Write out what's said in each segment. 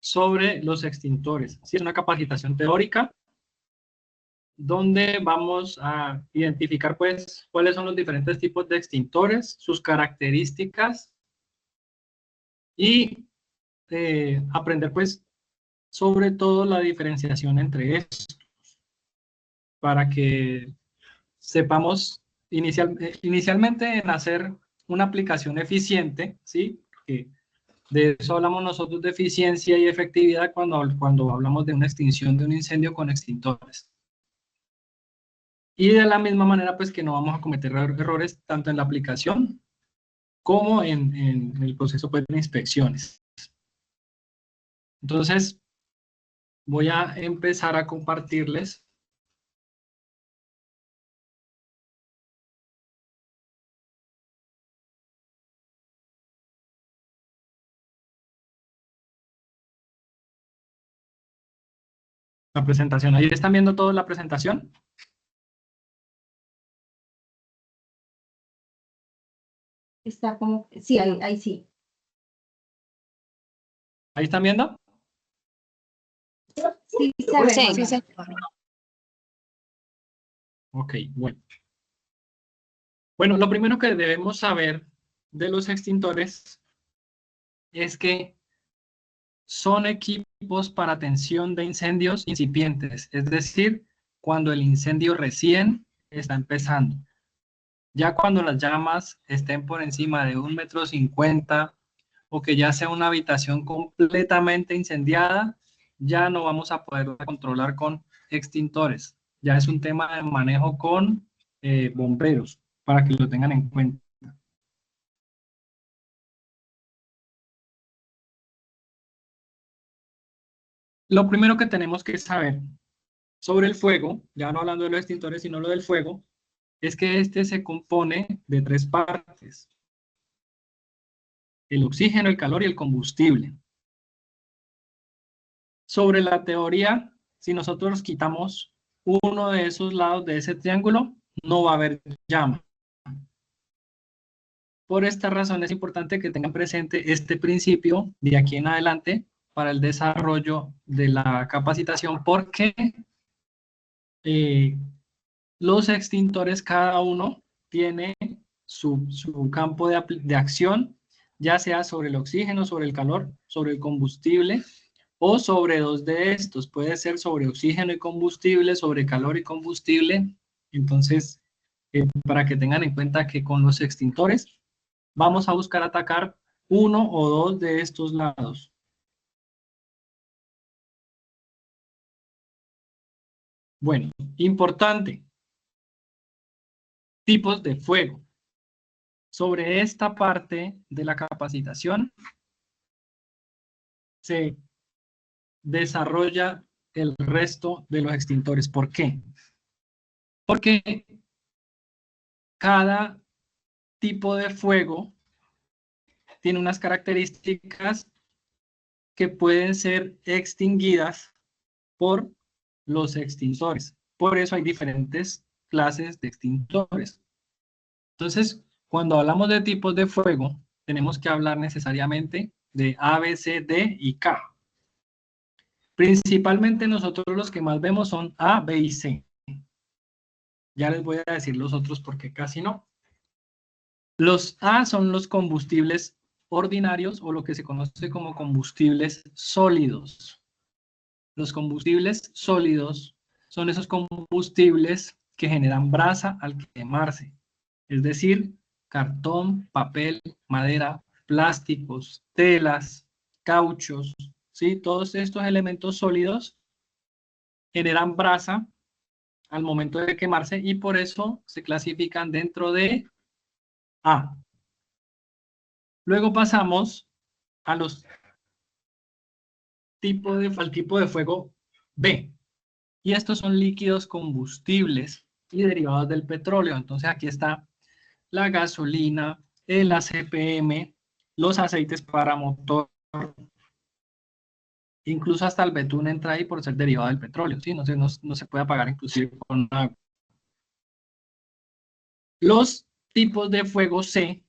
sobre los extintores. Sí, es una capacitación teórica donde vamos a identificar, pues, cuáles son los diferentes tipos de extintores, sus características y aprender, pues, sobre todo la diferenciación entre estos, para que sepamos inicialmente en hacer una aplicación eficiente, ¿sí? Porque de eso hablamos nosotros de eficiencia y efectividad cuando hablamos de una extinción de un incendio con extintores. Y de la misma manera, pues que no vamos a cometer errores tanto en la aplicación como en el proceso, pues, de inspecciones. Entonces, voy a empezar a compartirles la presentación. ¿Ahí están viendo toda la presentación? Está como, sí, ahí sí. ¿Ahí están viendo? Sí, se ve. Sí, sí. Ok, bueno. Bueno, lo primero que debemos saber de los extintores es que son equipos para atención de incendios incipientes, es decir, cuando el incendio recién está empezando. Ya cuando las llamas estén por encima de 1,50 m o que ya sea una habitación completamente incendiada, ya no vamos a poder controlar con extintores. Ya es un tema de manejo con bomberos, para que lo tengan en cuenta. Lo primero que tenemos que saber sobre el fuego, ya no hablando de los extintores, sino lo del fuego, es que este se compone de 3 partes: el oxígeno, el calor y el combustible. Sobre la teoría, si nosotros quitamos uno de esos lados de ese triángulo, no va a haber llama. Por esta razón es importante que tengan presente este principio de aquí en adelante para el desarrollo de la capacitación, porque los extintores, cada uno tiene su campo de acción, ya sea sobre el oxígeno, sobre el calor, sobre el combustible, o sobre 2 de estos. Puede ser sobre oxígeno y combustible, sobre calor y combustible. Entonces, para que tengan en cuenta que con los extintores vamos a buscar atacar 1 o 2 de estos lados. Bueno, importante. Tipos de fuego. Sobre esta parte de la capacitación se desarrolla el resto de los extintores. ¿Por qué? Porque cada tipo de fuego tiene unas características que pueden ser extinguidas por los extintores. Por eso hay diferentes clases de extintores. Entonces, cuando hablamos de tipos de fuego, tenemos que hablar necesariamente de A, B, C, D y K. Principalmente nosotros los que más vemos son A, B y C. Ya les voy a decir los otros porque casi no. Los A son los combustibles ordinarios o lo que se conoce como combustibles sólidos. Los combustibles sólidos son esos combustibles que generan brasa al quemarse. Es decir, cartón, papel, madera, plásticos, telas, cauchos, ¿sí? Todos estos elementos sólidos generan brasa al momento de quemarse y por eso se clasifican dentro de A. Luego pasamos a los al tipo de fuego B. Y estos son líquidos combustibles y derivados del petróleo. Entonces aquí está la gasolina, el ACPM, los aceites para motor, incluso hasta el betún entra ahí por ser derivado del petróleo, ¿sí? No se puede apagar inclusive con agua. Los tipos de fuego C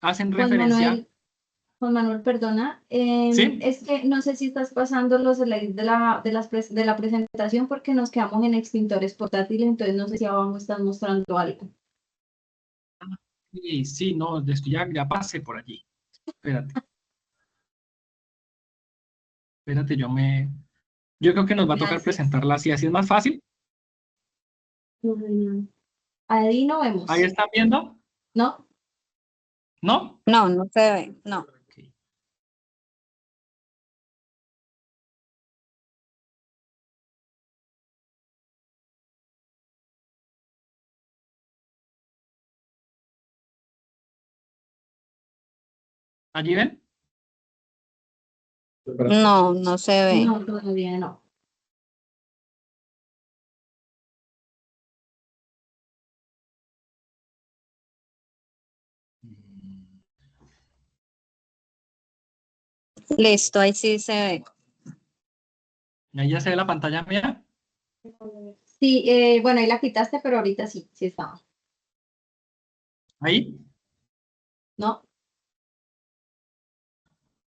hacen Juan referencia... Manuel, Juan Manuel, perdona, ¿Sí? es que no sé si estás pasando los slides de la presentación porque nos quedamos en extintores portátiles, entonces no sé si abajo están mostrando algo. Sí, sí, no, ya pasé por allí. Espérate, espérate, yo creo que nos va a tocar Gracias. presentarla así, así es más fácil. Ahí no Ahí vemos, están viendo, ¿no? ¿no? No, no se ve, no. Ok. ¿Allí ven? No, no se ve. No, todavía no. Listo, ahí sí se ve. Ahí ya se ve la pantalla mía. Sí, bueno, ahí la quitaste, pero ahorita sí, sí estaba. Ahí. ¿No?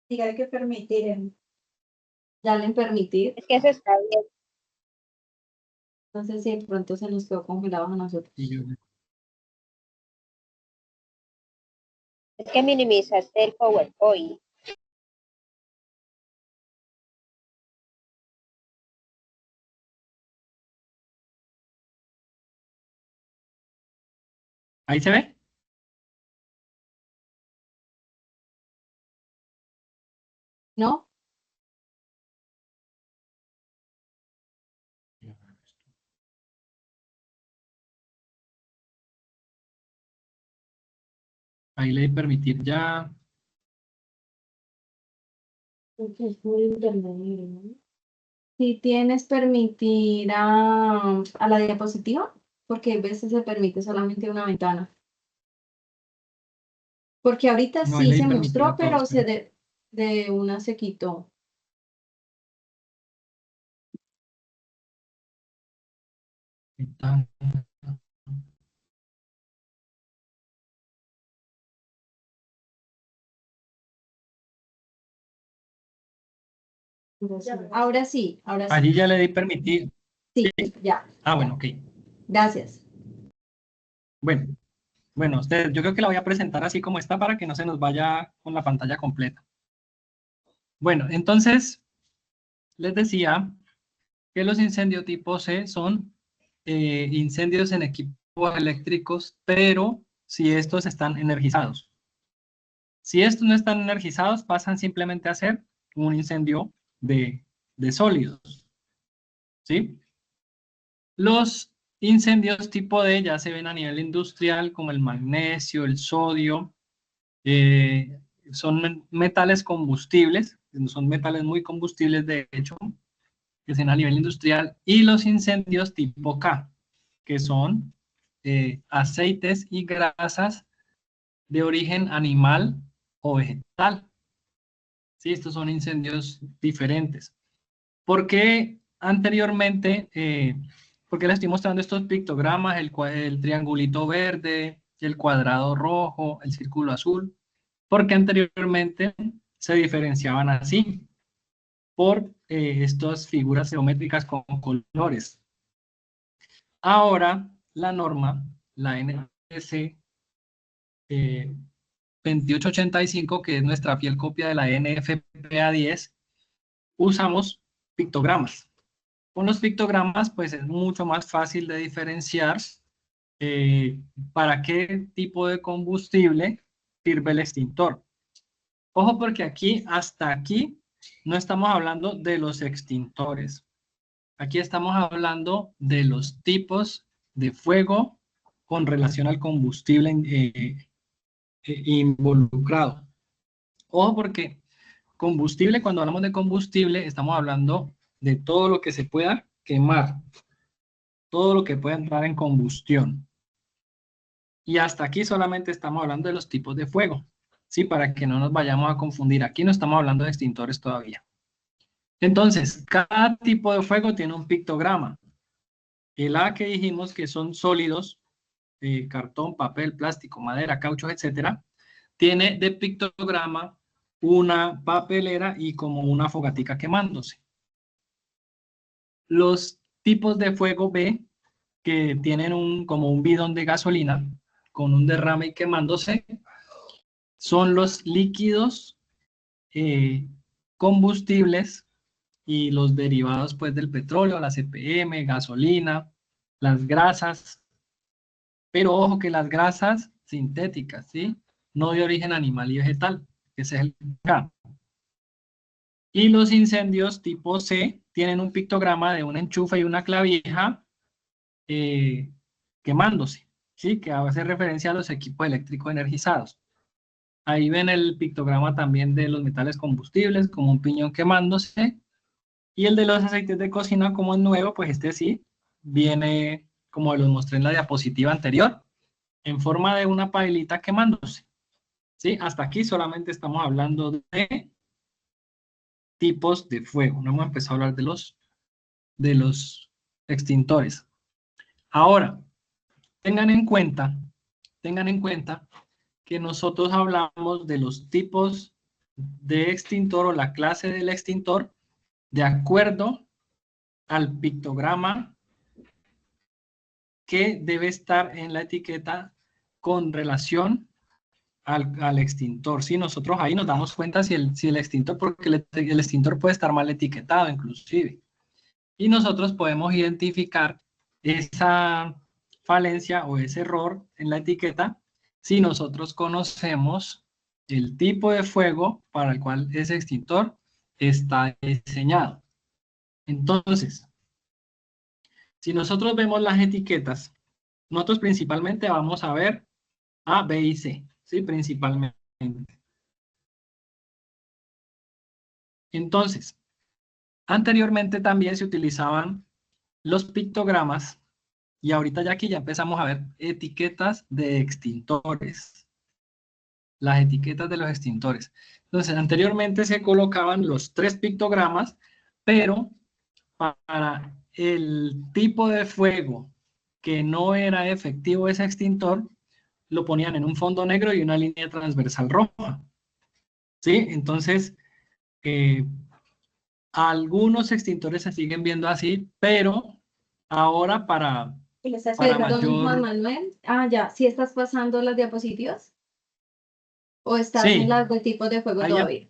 Sí, hay que permitir. Dale en permitir. Es que se está bien. No sé si de pronto se nos quedó congelado a nosotros. Y yo- Es que minimizaste el PowerPoint. ¿Ahí se ve? ¿No? Ahí le di permitir ya. Es muy intermedio, ¿no? Si tienes permitir a la diapositiva, porque a veces se permite solamente una ventana. Porque ahorita No, ahí sí le di se permitir mostró, a todos. pero Pero... de una se quitó. Ahora sí, Allí ya le di permitir. sí, ya, Ah, bueno, ya. ok. Gracias. Bueno, bueno, ustedes, yo creo que la voy a presentar así como está para que no se nos vaya con la pantalla completa. Bueno, entonces les decía que los incendios tipo C son incendios en equipos eléctricos, pero si estos están energizados. Si estos no están energizados, pasan simplemente a ser un incendio de sólidos, ¿sí? Los incendios tipo D ya se ven a nivel industrial, como el magnesio, el sodio, eh, son metales combustibles, son metales muy combustibles de hecho, que se ven a nivel industrial, y los incendios tipo K, que son aceites y grasas de origen animal o vegetal. Sí, estos son incendios diferentes. ¿Por qué anteriormente, por qué les estoy mostrando estos pictogramas, el triangulito verde, el cuadrado rojo, el círculo azul? Porque anteriormente se diferenciaban así, por estas figuras geométricas con colores. Ahora, la norma, la NS 2885, que es nuestra fiel copia de la NFPA 10, usamos pictogramas. Con los pictogramas, pues es mucho más fácil de diferenciar eh, para qué tipo de combustible sirve el extintor. Ojo porque aquí, hasta aquí, no estamos hablando de los extintores. Aquí estamos hablando de los tipos de fuego con relación al combustible involucrado. Ojo porque combustible, cuando hablamos de combustible, estamos hablando de todo lo que se pueda quemar, todo lo que pueda entrar en combustión. Y hasta aquí solamente estamos hablando de los tipos de fuego, ¿sí? Para que no nos vayamos a confundir. Aquí no estamos hablando de extintores todavía. Entonces, cada tipo de fuego tiene un pictograma. El A que dijimos que son sólidos, cartón, papel, plástico, madera, caucho, etcétera, tiene de pictograma una papelera y como una fogatica quemándose. Los tipos de fuego B, que tienen como un bidón de gasolina con un derrame y quemándose, son los líquidos combustibles y los derivados pues del petróleo, la CPM, gasolina, las grasas, pero ojo que las grasas sintéticas, ¿sí? No de origen animal y vegetal, que ese es el K. Y los incendios tipo C tienen un pictograma de un enchufe y una clavija quemándose, ¿sí? Que hace referencia a los equipos eléctricos energizados. Ahí ven el pictograma también de los metales combustibles, como un piñón quemándose. Y el de los aceites de cocina, como es nuevo, pues este sí viene, como los mostré en la diapositiva anterior, en forma de una pailita quemándose. ¿Sí? Hasta aquí solamente estamos hablando de tipos de fuego. No hemos empezado a hablar de los extintores. Ahora, tengan en cuenta que nosotros hablamos de los tipos de extintor o la clase del extintor de acuerdo al pictograma que debe estar en la etiqueta con relación al extintor. ¿Sí? Nosotros ahí nos damos cuenta si el extintor, porque el extintor puede estar mal etiquetado inclusive. Y nosotros podemos identificar esa falencia o ese error en la etiqueta si nosotros conocemos el tipo de fuego para el cual ese extintor está diseñado. Entonces, si nosotros vemos las etiquetas, nosotros principalmente vamos a ver A, B y C, ¿sí? Principalmente. Entonces, anteriormente también se utilizaban los pictogramas y ahorita ya aquí ya empezamos a ver etiquetas de extintores. Las etiquetas de los extintores. Entonces, anteriormente se colocaban los 3 pictogramas, pero para el tipo de fuego que no era efectivo ese extintor, lo ponían en un fondo negro y una línea transversal roja. ¿Sí? Entonces, algunos extintores se siguen viendo así, pero ahora para Perdón, Juan mayor... Manuel. Ah, ya. ¿Sí estás pasando las diapositivas? ¿O estás en Sí, las de tipos de fuego ahí todavía?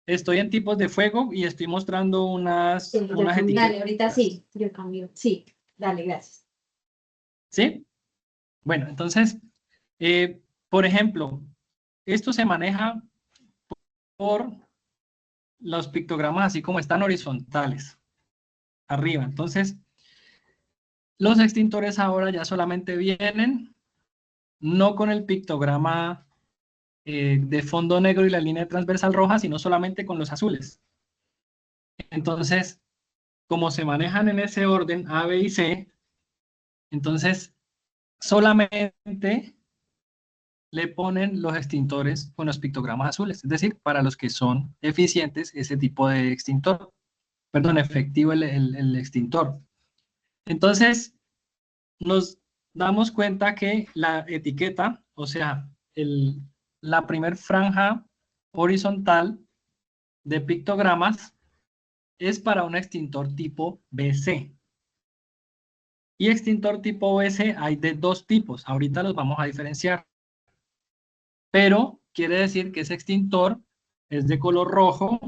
estoy en tipos de fuego y estoy mostrando Sí, unas dale, ahorita etiquetas. sí. Yo cambio. Sí, dale, gracias. ¿Sí? Bueno, entonces, por ejemplo, esto se maneja por los pictogramas así como están horizontales, arriba. Entonces, los extintores ahora ya solamente vienen, no con el pictograma de fondo negro y la línea transversal roja, sino solamente con los azules. Entonces, como se manejan en ese orden A, B y C, entonces solamente le ponen los extintores con los pictogramas azules, es decir, para los que son eficientes ese tipo de extintor, perdón, efectivo el extintor. Entonces, nos damos cuenta que la etiqueta, o sea, la primer franja horizontal de pictogramas es para un extintor tipo BC. Y extintor tipo BC hay de 2 tipos, ahorita los vamos a diferenciar. Pero quiere decir que ese extintor es de color rojo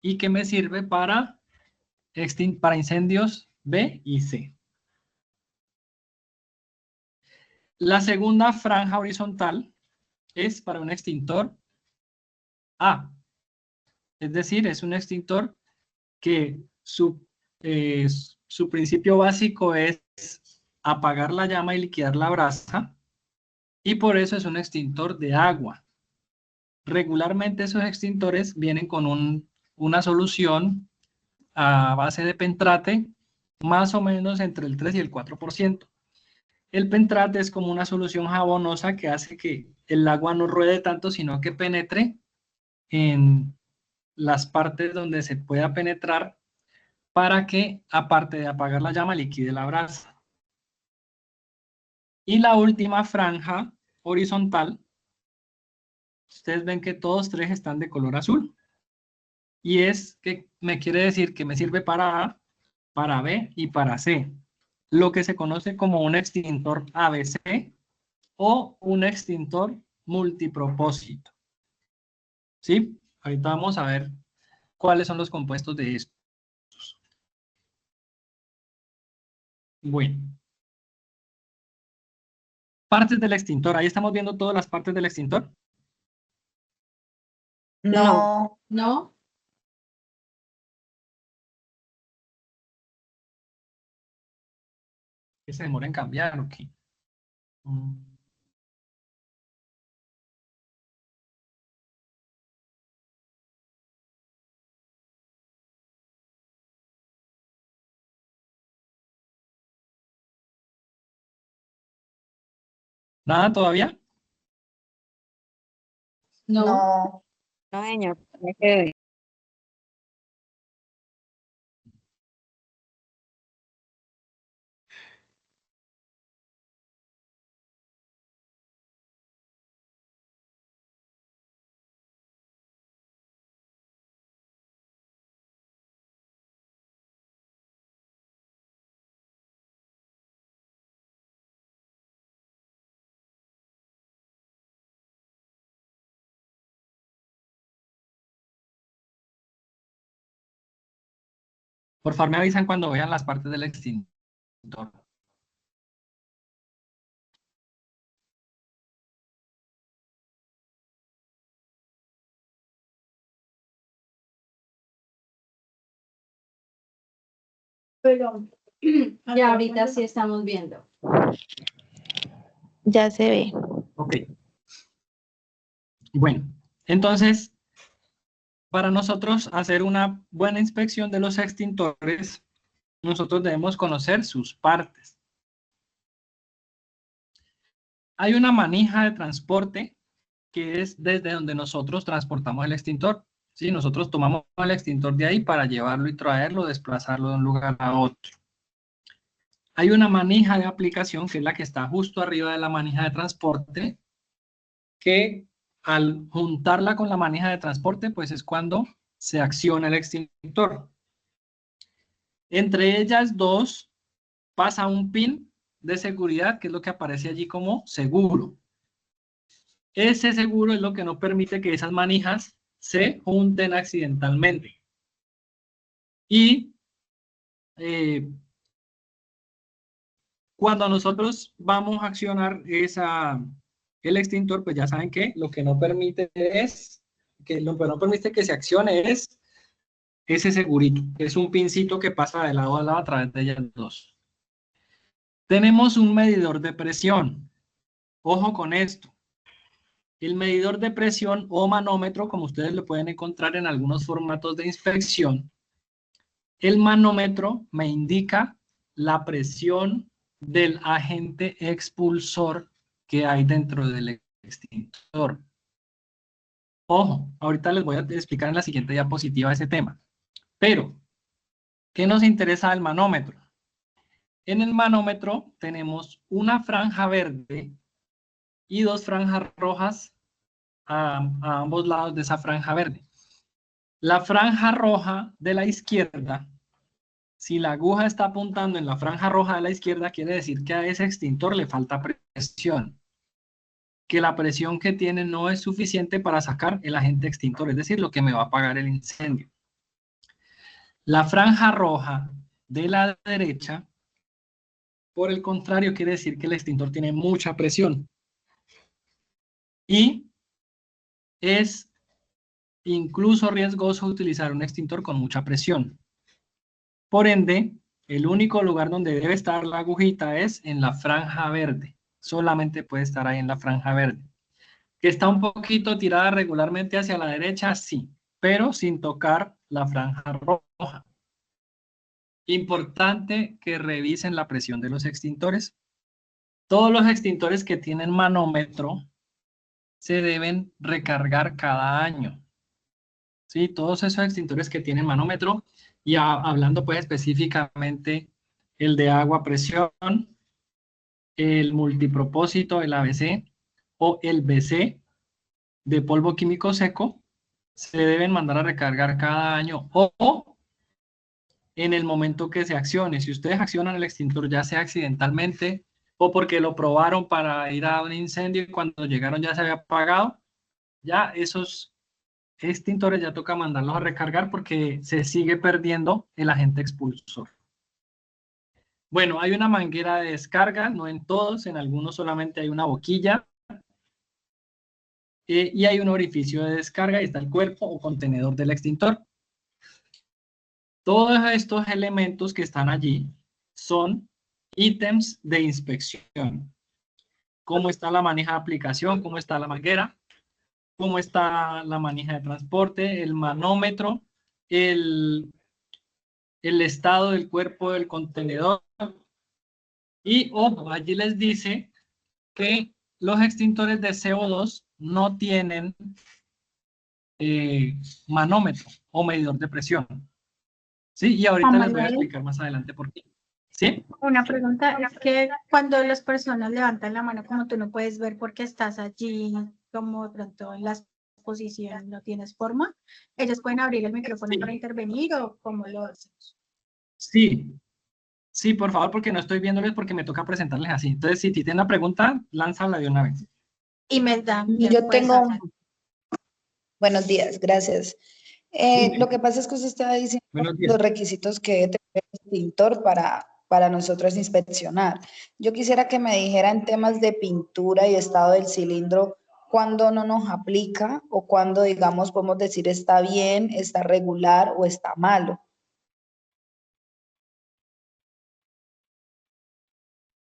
y que me sirve para incendios B y C. La segunda franja horizontal es para un extintor A. Es decir, es un extintor que su principio básico es apagar la llama y liquidar la brasa, y por eso es un extintor de agua. Regularmente esos extintores vienen con una solución a base de pentrate, más o menos entre el 3 y el 4%. El pentrate es como una solución jabonosa que hace que el agua no ruede tanto, sino que penetre en las partes donde se pueda penetrar para que, aparte de apagar la llama, liquide la brasa. Y la última franja horizontal ustedes ven que todos tres están de color azul. Y es que me quiere decir que me sirve para A, para B y para C. Lo que se conoce como un extintor ABC o un extintor multipropósito. ¿Sí? Ahorita vamos a ver cuáles son los compuestos de estos. Bueno. Partes del extintor. Ahí estamos viendo todas las partes del extintor. No. ¿No? Que se demora en cambiar, ¿ok? ¿Nada todavía? No. No, señor. No se ve. Por favor, me avisan cuando vean las partes del extintor. Pero ya ahorita sí estamos viendo. Ya se ve. Ok. Bueno, entonces, para nosotros hacer una buena inspección de los extintores, nosotros debemos conocer sus partes. Hay una manija de transporte que es desde donde nosotros transportamos el extintor. ¿Sí? Nosotros tomamos el extintor de ahí para llevarlo y traerlo, desplazarlo de un lugar a otro. Hay una manija de aplicación que es la que está justo arriba de la manija de transporte, que al juntarla con la manija de transporte, pues es cuando se acciona el extintor. Entre ellas dos pasa un pin de seguridad, que es lo que aparece allí como seguro. Ese seguro es lo que no permite que esas manijas se junten accidentalmente. Y cuando nosotros vamos a accionar el extintor, pues ya saben que lo que no permite que se accione es ese segurito, que es un pincito que pasa de lado a lado a través de ellas dos. Tenemos un medidor de presión. Ojo con esto. El medidor de presión o manómetro, como ustedes lo pueden encontrar en algunos formatos de inspección, el manómetro me indica la presión del agente expulsor que hay dentro del extintor. Ojo, ahorita les voy a explicar en la siguiente diapositiva ese tema. Pero, ¿qué nos interesa del manómetro? En el manómetro tenemos una franja verde y dos franjas rojas a ambos lados de esa franja verde. La franja roja de la izquierda, si la aguja está apuntando en la franja roja de la izquierda, quiere decir que a ese extintor le falta presión. Que la presión que tiene no es suficiente para sacar el agente extintor, es decir, lo que me va a apagar el incendio. La franja roja de la derecha, por el contrario, quiere decir que el extintor tiene mucha presión. Y es incluso riesgoso utilizar un extintor con mucha presión. Por ende, el único lugar donde debe estar la agujita es en la franja verde. Solamente puede estar ahí en la franja verde. ¿Que está un poquito tirada regularmente hacia la derecha? Sí, pero sin tocar la franja roja. Importante que revisen la presión de los extintores. Todos los extintores que tienen manómetro se deben recargar cada año. ¿Sí? Todos esos extintores que tienen manómetro, y hablando pues específicamente el de agua presión, el multipropósito, el ABC o el BC, de polvo químico seco se deben mandar a recargar cada año o en el momento que se accione. Si ustedes accionan el extintor, ya sea accidentalmente o porque lo probaron para ir a un incendio y cuando llegaron ya se había apagado, ya esos extintores ya toca mandarlos a recargar porque se sigue perdiendo el agente expulsor. Bueno, hay una manguera de descarga, no en todos, en algunos solamente hay una boquilla y hay un orificio de descarga y está el cuerpo o contenedor del extintor. Todos estos elementos que están allí son ítems de inspección. ¿Cómo está la manija de aplicación? ¿Cómo está la manguera? ¿Cómo está la manija de transporte? El manómetro, el estado del cuerpo del contenedor. Y ojo, allí les dice que los extintores de CO2 no tienen manómetro o medidor de presión. ¿Sí? Y ahorita Juan les voy a Manuel, explicar más adelante por qué. ¿Sí? una pregunta es que cuando las personas levantan la mano, como tú no puedes ver porque estás allí, como de pronto en las posiciones no tienes forma, ellos pueden abrir el micrófono para intervenir o cómo lo hacen. Sí. Sí, por favor, porque no estoy viéndoles porque me toca presentarles así. Entonces, si tienen una pregunta, lánzala de una vez. Imelda, Y yo puedes tengo, hablar. buenos días, gracias. Dime. Lo que pasa es que usted estaba diciendo Buenos días. los requisitos que debe tener el extintor para nosotros inspeccionar. Yo quisiera que me dijera en temas de pintura y estado del cilindro, cuándo no nos aplica o cuándo, digamos, podemos decir está bien, está regular o está malo.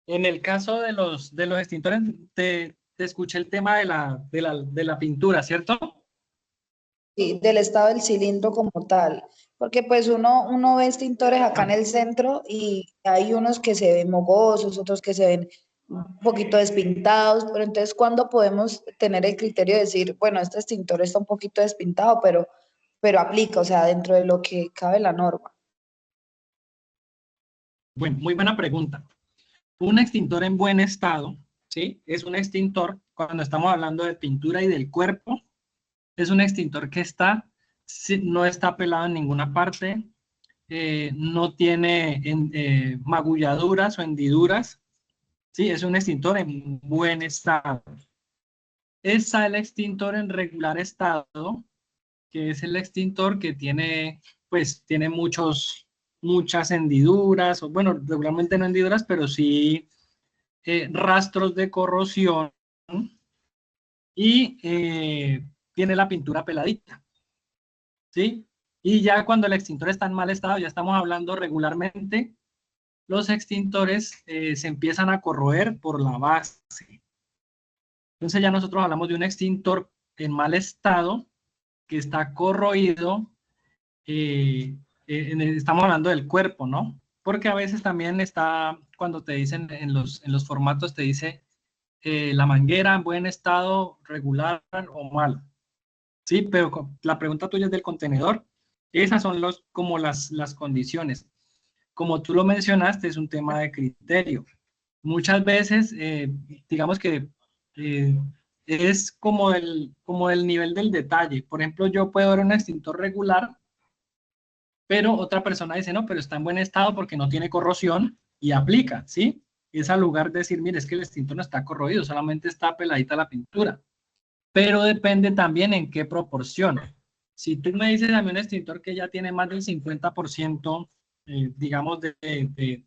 En el caso de los extintores, te escuché el tema de la pintura, ¿cierto? Sí, del estado del cilindro como tal, porque pues uno ve extintores acá en el centro y hay unos que se ven mogosos, otros que se ven un poquito despintados, pero entonces ¿cuándo podemos tener el criterio de decir, bueno, este extintor está un poquito despintado, pero aplica, o sea, dentro de lo que cabe la norma? Bueno, muy buena pregunta. Un extintor en buen estado, ¿sí? Es un extintor, cuando estamos hablando de pintura y del cuerpo, es un extintor que está, no está pelado en ninguna parte, no tiene magulladuras o hendiduras, ¿sí? Es un extintor en buen estado. Está el extintor en regular estado, que es el extintor que tiene, pues, tiene muchas hendiduras, o bueno, regularmente no hendiduras, pero sí rastros de corrosión y tiene la pintura peladita, ¿sí? Y ya cuando el extintor está en mal estado, ya estamos hablando regularmente, los extintores se empiezan a corroer por la base. Entonces ya nosotros hablamos de un extintor en mal estado, que está corroído, estamos hablando del cuerpo, ¿no? Porque a veces también está, cuando te dicen en los formatos, te dice la manguera en buen estado, regular o malo. Sí, pero la pregunta tuya es del contenedor. Esas son como las condiciones. Como tú lo mencionaste, es un tema de criterio. Muchas veces, digamos que eh, es como el nivel del detalle. Por ejemplo, yo puedo ver un extintor regular, pero otra persona dice, no, pero está en buen estado porque no tiene corrosión y aplica, ¿sí? Es al lugar de decir, mire, es que el extintor no está corroído, solamente está peladita la pintura. Pero depende también en qué proporción. Si tú me dices a mí un extintor que ya tiene más del 50%, digamos, que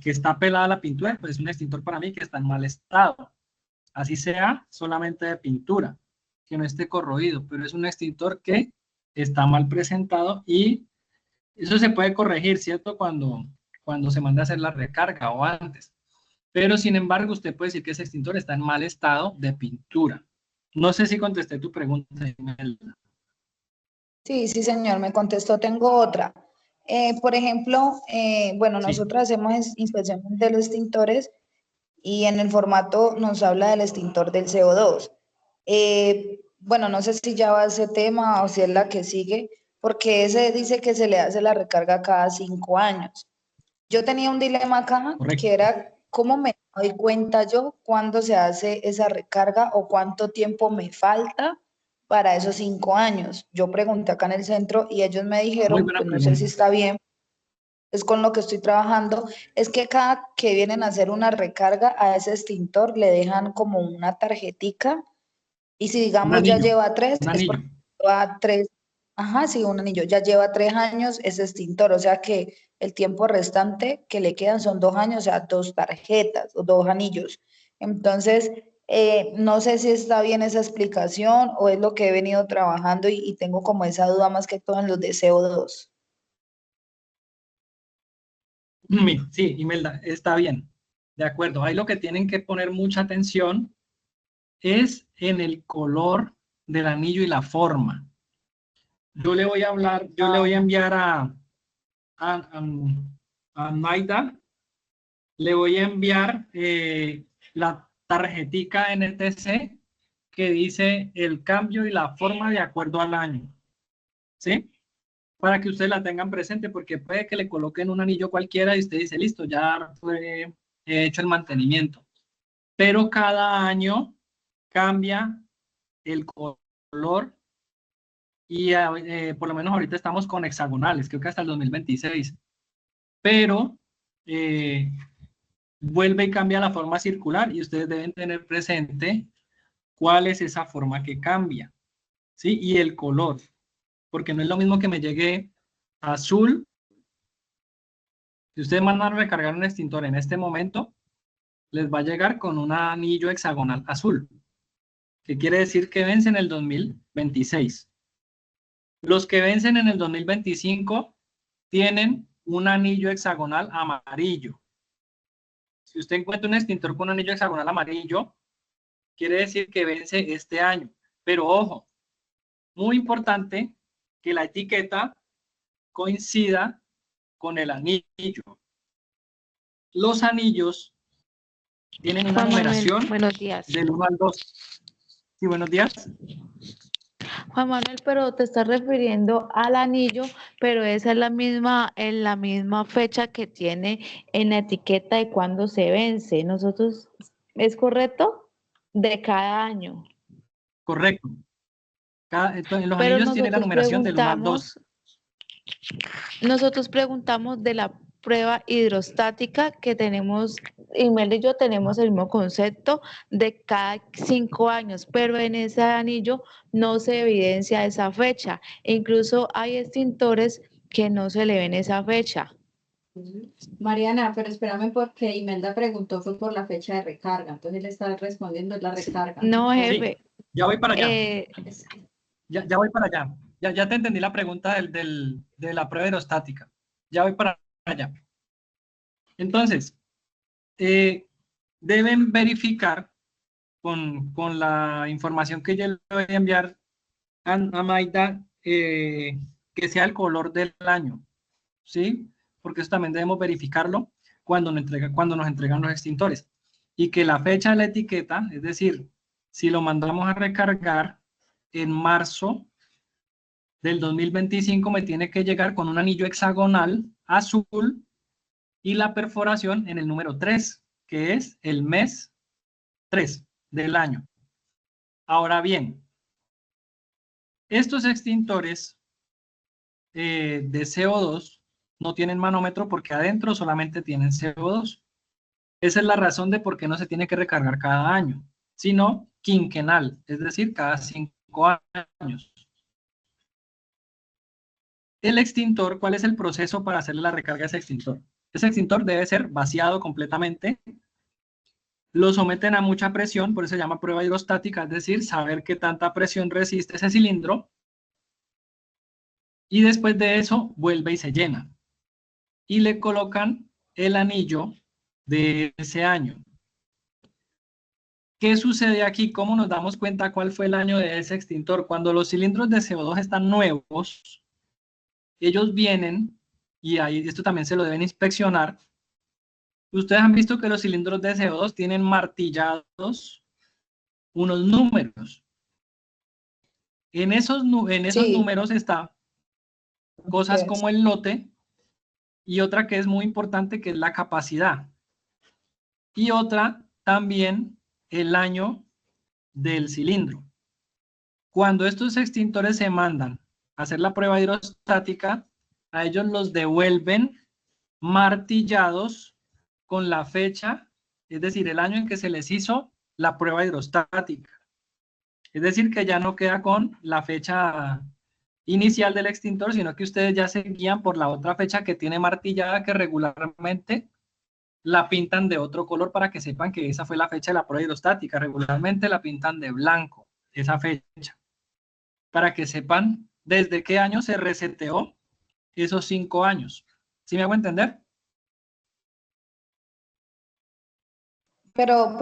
está pelada la pintura, pues es un extintor para mí que está en mal estado. Así sea solamente de pintura, que no esté corroído, pero es un extintor que está mal presentado y eso se puede corregir, ¿cierto? Cuando se manda a hacer la recarga o antes. Pero sin embargo, usted puede decir que ese extintor está en mal estado de pintura. No sé si contesté tu pregunta, Imelda. Sí, sí, señor, me contestó. Tengo otra. Por ejemplo, bueno, Sí, nosotros hacemos inspección de los extintores y en el formato nos habla del extintor del CO2. Bueno, no sé si ya va ese tema o si es la que sigue, porque ese dice que se le hace la recarga cada 5 años. Yo tenía un dilema acá, que correcto. era ¿cómo me doy cuenta yo cuándo se hace esa recarga o cuánto tiempo me falta para esos 5 años? Yo pregunté acá en el centro y ellos me Muy dijeron, buena pues no sé si pregunta. está bien, es con lo que estoy trabajando, es que cada que vienen a hacer una recarga a ese extintor le dejan como una tarjetica y si Un digamos ya anillo, lleva 3, un es anillo. porque lleva 3, ajá, sí, un anillo, ya lleva 3 años ese extintor, o sea que el tiempo restante que le quedan son 2 años, o sea, 2 tarjetas o 2 anillos. Entonces, no sé si está bien esa explicación o es lo que he venido trabajando y tengo como esa duda más que todo en los de CO2. Sí, Imelda, está bien. De acuerdo. Ahí lo que tienen que poner mucha atención es en el color del anillo y la forma. Yo le voy a hablar, yo le voy a enviar a, a Maida, le voy a enviar la tarjetica NTC que dice el cambio y la forma de acuerdo al año. ¿Sí? Para que ustedes la tengan presente, porque puede que le coloquen un anillo cualquiera y usted dice, listo, ya fue hecho el mantenimiento. Pero cada año cambia el color y por lo menos ahorita estamos con hexagonales, creo que hasta el 2026. Pero vuelve y cambia la forma circular y ustedes deben tener presente cuál es esa forma que cambia, ¿sí? Y el color, porque no es lo mismo que me llegue azul. Si ustedes mandan a recargar un extintor en este momento, les va a llegar con un anillo hexagonal azul, que quiere decir que vence en el 2026. Los que vencen en el 2025 tienen un anillo hexagonal amarillo. Si usted encuentra un extintor con un anillo hexagonal amarillo, quiere decir que vence este año. Pero ojo, muy importante que la etiqueta coincida con el anillo. Los anillos tienen una Juan Manuel, numeración buenos días. del 1 al 2. Sí, buenos días. Juan Manuel, pero te estás refiriendo al anillo, pero esa es en la misma fecha que tiene en la etiqueta de cuándo se vence. Nosotros, ¿es correcto? De cada año. Correcto. Entonces, los Pero anillos tienen la numeración del 1 al 2. nosotros preguntamos de la prueba hidrostática que tenemos, Imelda y yo tenemos el mismo concepto de cada 5 años, pero en ese anillo no se evidencia esa fecha. E incluso hay extintores que no se le ven esa fecha. Mariana, pero espérame porque Imelda preguntó fue por la fecha de recarga, entonces le está respondiendo la recarga. No, jefe. Sí, ya voy para allá. Es- Ya voy para allá. Ya te entendí la pregunta de la prueba aerostática. Ya voy para allá. Entonces, deben verificar con la información que yo le voy a enviar a Maida, que sea el color del año, ¿sí? Porque eso también debemos verificarlo cuando nos entregan los extintores. Y que la fecha de la etiqueta, es decir, si lo mandamos a recargar en marzo del 2025, me tiene que llegar con un anillo hexagonal azul y la perforación en el número 3, que es el mes 3 del año. Ahora bien, estos extintores de CO2 no tienen manómetro porque adentro solamente tienen CO2. Esa es la razón de por qué no se tiene que recargar cada año, sino quinquenal, es decir, cada 5 años. El extintor, ¿cuál es el proceso para hacerle la recarga a ese extintor? Ese extintor debe ser vaciado completamente, lo someten a mucha presión, por eso se llama prueba hidrostática, es decir, saber qué tanta presión resiste ese cilindro, y después de eso vuelve y se llena. Y le colocan el anillo de ese año. ¿Qué sucede aquí? ¿Cómo nos damos cuenta cuál fue el año de ese extintor? Cuando los cilindros de CO2 están nuevos, ellos vienen, y ahí esto también se lo deben inspeccionar. Ustedes han visto que los cilindros de CO2 tienen martillados unos números. En esos Sí. números está cosas como el lote y otra que es muy importante, que es la capacidad. y otra también el año del cilindro. Cuando estos extintores se mandan a hacer la prueba hidrostática, a ellos los devuelven martillados con la fecha, es decir, el año en que se les hizo la prueba hidrostática. Es decir, que ya no queda con la fecha inicial del extintor, sino que ustedes ya se guían por la otra fecha que tiene martillada, que regularmente la pintan de otro color para que sepan que esa fue la fecha de la prueba hidrostática. Regularmente la pintan de blanco, esa fecha, para que sepan desde qué año se reseteó esos 5 años. ¿Sí me hago entender? Pero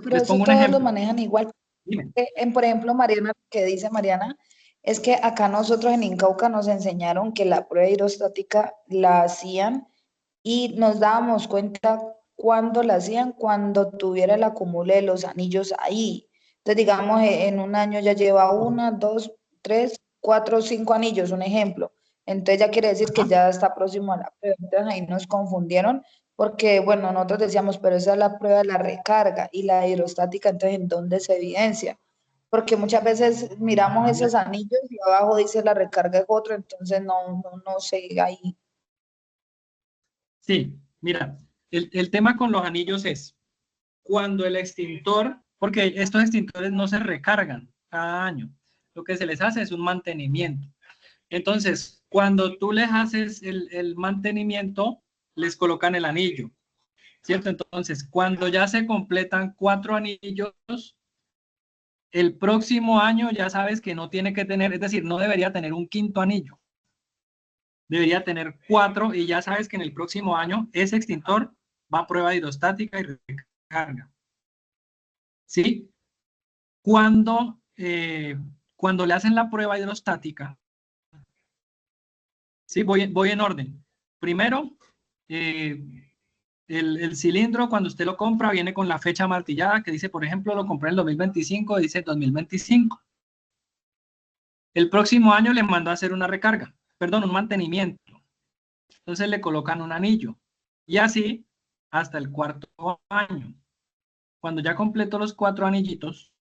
Les eso pongo un todos lo ejemplo. manejan igual. Dime. Por ejemplo, Mariana, que dice Mariana, es que acá nosotros en Incauca nos enseñaron que la prueba hidrostática la hacían y nos dábamos cuenta cuando la hacían, cuando tuviera el acumule de los anillos ahí. Entonces, digamos, en un año ya lleva 1, 2, 3, 4, 5 anillos, un ejemplo. Entonces ya quiere decir que Ajá. ya está próximo a la prueba. Entonces ahí nos confundieron porque, bueno, nosotros decíamos, pero esa es la prueba de la recarga y la hidrostática, entonces, ¿en dónde se evidencia? Porque muchas veces miramos Ah, esos anillos y abajo dice la recarga es otro, entonces no sé ahí. sí, mira, el tema con los anillos es cuando el extintor, porque estos extintores no se recargan cada año, lo que se les hace es un mantenimiento. Entonces, cuando tú les haces el mantenimiento, les colocan el anillo, ¿cierto? Entonces, cuando ya se completan 4 anillos, el próximo año ya sabes que no tiene que tener, es decir, no debería tener un quinto anillo. Debería tener 4 y ya sabes que en el próximo año ese extintor va a prueba hidrostática y recarga. ¿Sí? Cuando le hacen la prueba hidrostática, ¿sí? Voy en orden. Primero, el cilindro, cuando usted lo compra, viene con la fecha martillada que dice, por ejemplo, lo compré en el 2025, dice 2025. El próximo año le mandó a hacer una recarga, perdón, un mantenimiento. Entonces le colocan un anillo. Y así hasta el 4.º año. Cuando ya completó los 4 anillitos,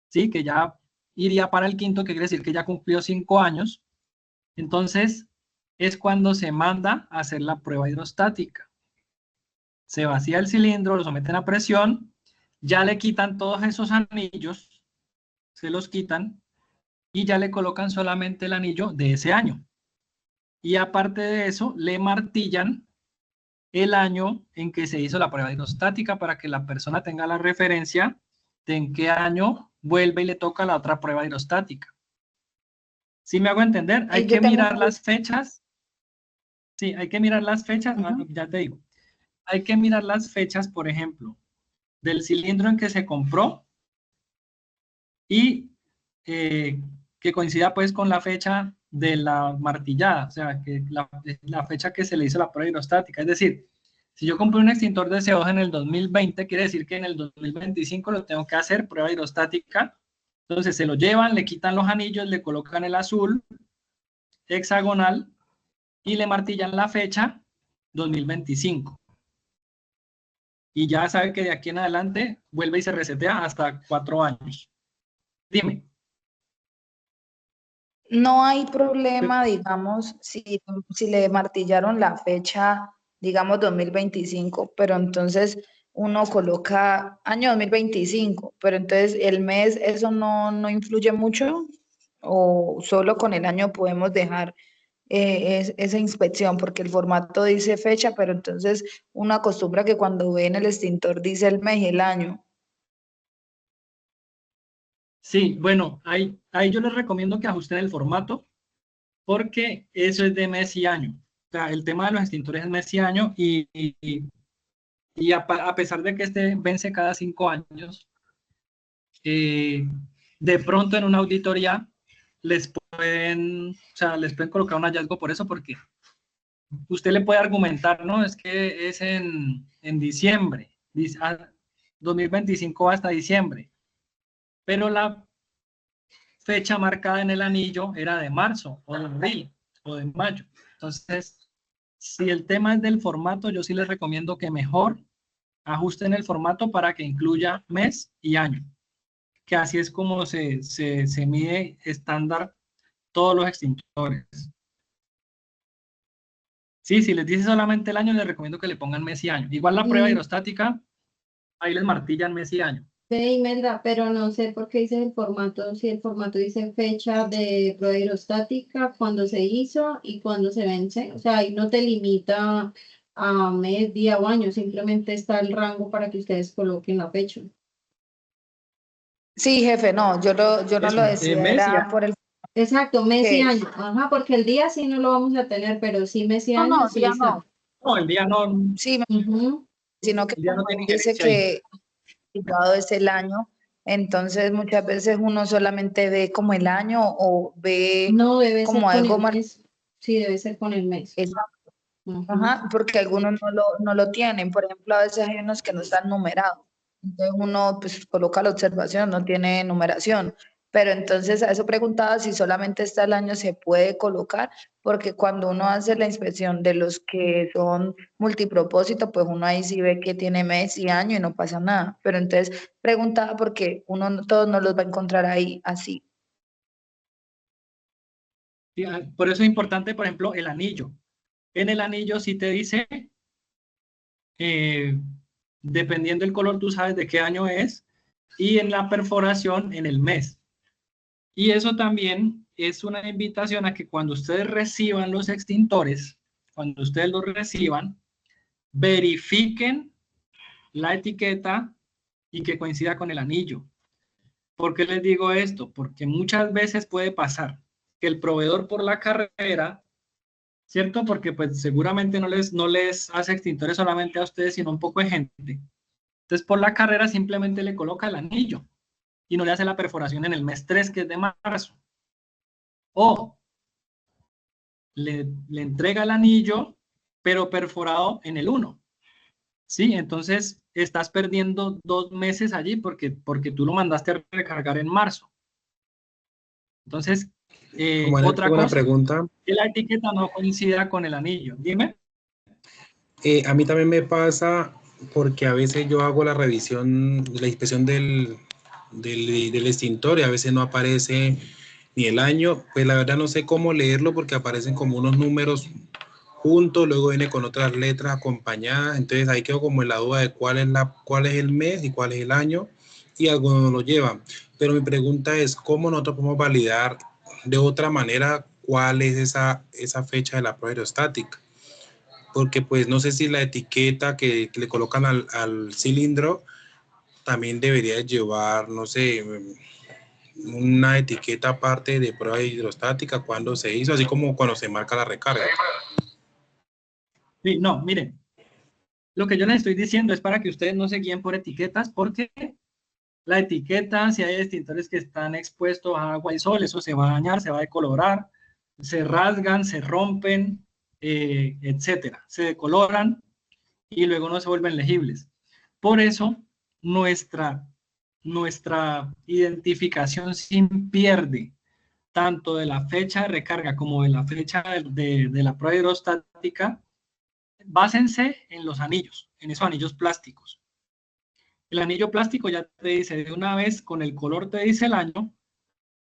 ¿sí? Que ya iría para el 5.º, que quiere decir que ya cumplió 5 años, entonces es cuando se manda a hacer la prueba hidrostática. Se vacía el cilindro, lo someten a presión, ya le quitan todos esos anillos, se los quitan y ya le colocan solamente el anillo de ese año. Y aparte de eso, le martillan el año en que se hizo la prueba hidrostática para que la persona tenga la referencia de en qué año vuelve y le toca la otra prueba hidrostática. ¿Sí me hago entender? Hay que mirar las fechas. Sí, hay que mirar las fechas. Ya te digo. Hay que mirar las fechas, por ejemplo, del cilindro en que se compró y que coincida pues con la fecha de la martillada, o sea, que la fecha que se le hizo la prueba hidrostática. Es decir, si yo compré un extintor de CO2 en el 2020, quiere decir que en el 2025 lo tengo que hacer prueba hidrostática. Entonces se lo llevan, le quitan los anillos, le colocan el azul hexagonal y le martillan la fecha 2025. Y ya sabe que de aquí en adelante vuelve y se resetea hasta 4 años. Dime. No hay problema, digamos, si le martillaron la fecha, digamos 2025, pero entonces uno coloca año 2025, pero entonces el mes, ¿eso no influye mucho? ¿O solo con el año podemos dejar esa inspección? Porque el formato dice fecha, pero entonces uno acostumbra que cuando ve en el extintor dice el mes y el año. Sí, bueno, ahí yo les recomiendo que ajusten el formato porque eso es de mes y año. O sea, el tema de los extintores es mes y año y a pesar de que este vence cada 5 años, de pronto en una auditoría les pueden colocar un hallazgo por eso, porque usted le puede argumentar, no, es que es en diciembre, 2025 hasta diciembre, pero la fecha marcada en el anillo era de marzo o de abril o de mayo. Entonces, si el tema es del formato, yo sí les recomiendo que mejor ajusten el formato para que incluya mes y año, que así es como se mide estándar todos los extintores. Sí, si les dice solamente el año, les recomiendo que le pongan mes y año. Igual la prueba hidrostática, ahí les martillan mes y año. Ve, Imelda, pero no sé por qué dice el formato, si el formato dice fecha de prueba hidrostática, cuándo se hizo y cuándo se vence. O sea, ahí no te limita a mes, día o año, simplemente está el rango para que ustedes coloquen la fecha. Sí, jefe, no, yo no Eso, lo decía, mes y era año. por el Exacto, mes y que, año. Ajá, porque el día sí no lo vamos a tener, pero sí mes y no, año no, sí ya está. no, No, el día no, sí, Ujú. sino que el día no como tiene dice injerencia ahí. que dado es el año, entonces muchas veces uno solamente ve como el año o ve No debe ser como con algo el más. mes. Sí, debe ser con el mes. Ujú. Ajá, porque algunos no lo tienen. Por ejemplo, a veces hay unos que no están numerados. Entonces uno pues coloca la observación, no tiene numeración. Pero entonces a eso preguntaba si solamente está el año se puede colocar, porque cuando uno hace la inspección de los que son multipropósito, pues uno ahí sí ve que tiene mes y año y no pasa nada. Pero entonces preguntaba porque todos no los va a encontrar ahí así. Sí, por eso es importante, por ejemplo, el anillo. En el anillo sí te dice, eh, dependiendo del color, tú sabes de qué año es, y en la perforación, en el mes. Y eso también es una invitación a que cuando ustedes reciban los extintores, cuando ustedes los reciban, verifiquen la etiqueta y que coincida con el anillo. ¿Por qué les digo esto? Porque muchas veces puede pasar que el proveedor por la carrera, ¿cierto? Porque pues seguramente no les hace extintores solamente a ustedes, sino a un poco de gente. Entonces por la carrera simplemente le coloca el anillo y no le hace la perforación en el mes 3, que es de marzo. O le entrega el anillo, pero perforado en el 1. ¿Sí? Entonces estás perdiendo 2 meses allí porque tú lo mandaste a recargar en marzo. Entonces, otra Tengo una cosa, pregunta. que la etiqueta no coincida con el anillo. Dime. A mí también me pasa porque a veces yo hago la revisión, la inspección del extintor y a veces no aparece ni el año. Pues la verdad no sé cómo leerlo porque aparecen como unos números juntos, luego viene con otras letras acompañadas. Entonces ahí quedo como en la duda de cuál es el mes y cuál es el año, y algunos no lo llevan. Pero mi pregunta es, ¿cómo nosotros podemos validar de otra manera cuál es esa fecha de la prueba aerostática? Porque pues no sé si la etiqueta que le colocan al cilindro también debería llevar, no sé, una etiqueta aparte de prueba hidrostática, cuando se hizo, así como cuando se marca la recarga. Sí, no, miren. Lo que yo les estoy diciendo es para que ustedes no se guíen por etiquetas, porque la etiqueta, si hay extintores que están expuestos a agua y sol, eso se va a dañar, se va a decolorar, se rasgan, se rompen, etcétera. Se decoloran y luego no se vuelven legibles. Por eso, nuestra identificación se pierde tanto de la fecha de recarga como de la fecha de la prueba hidrostática. Básense en los anillos, en esos anillos plásticos. El anillo plástico ya te dice de una vez, con el color te dice el año,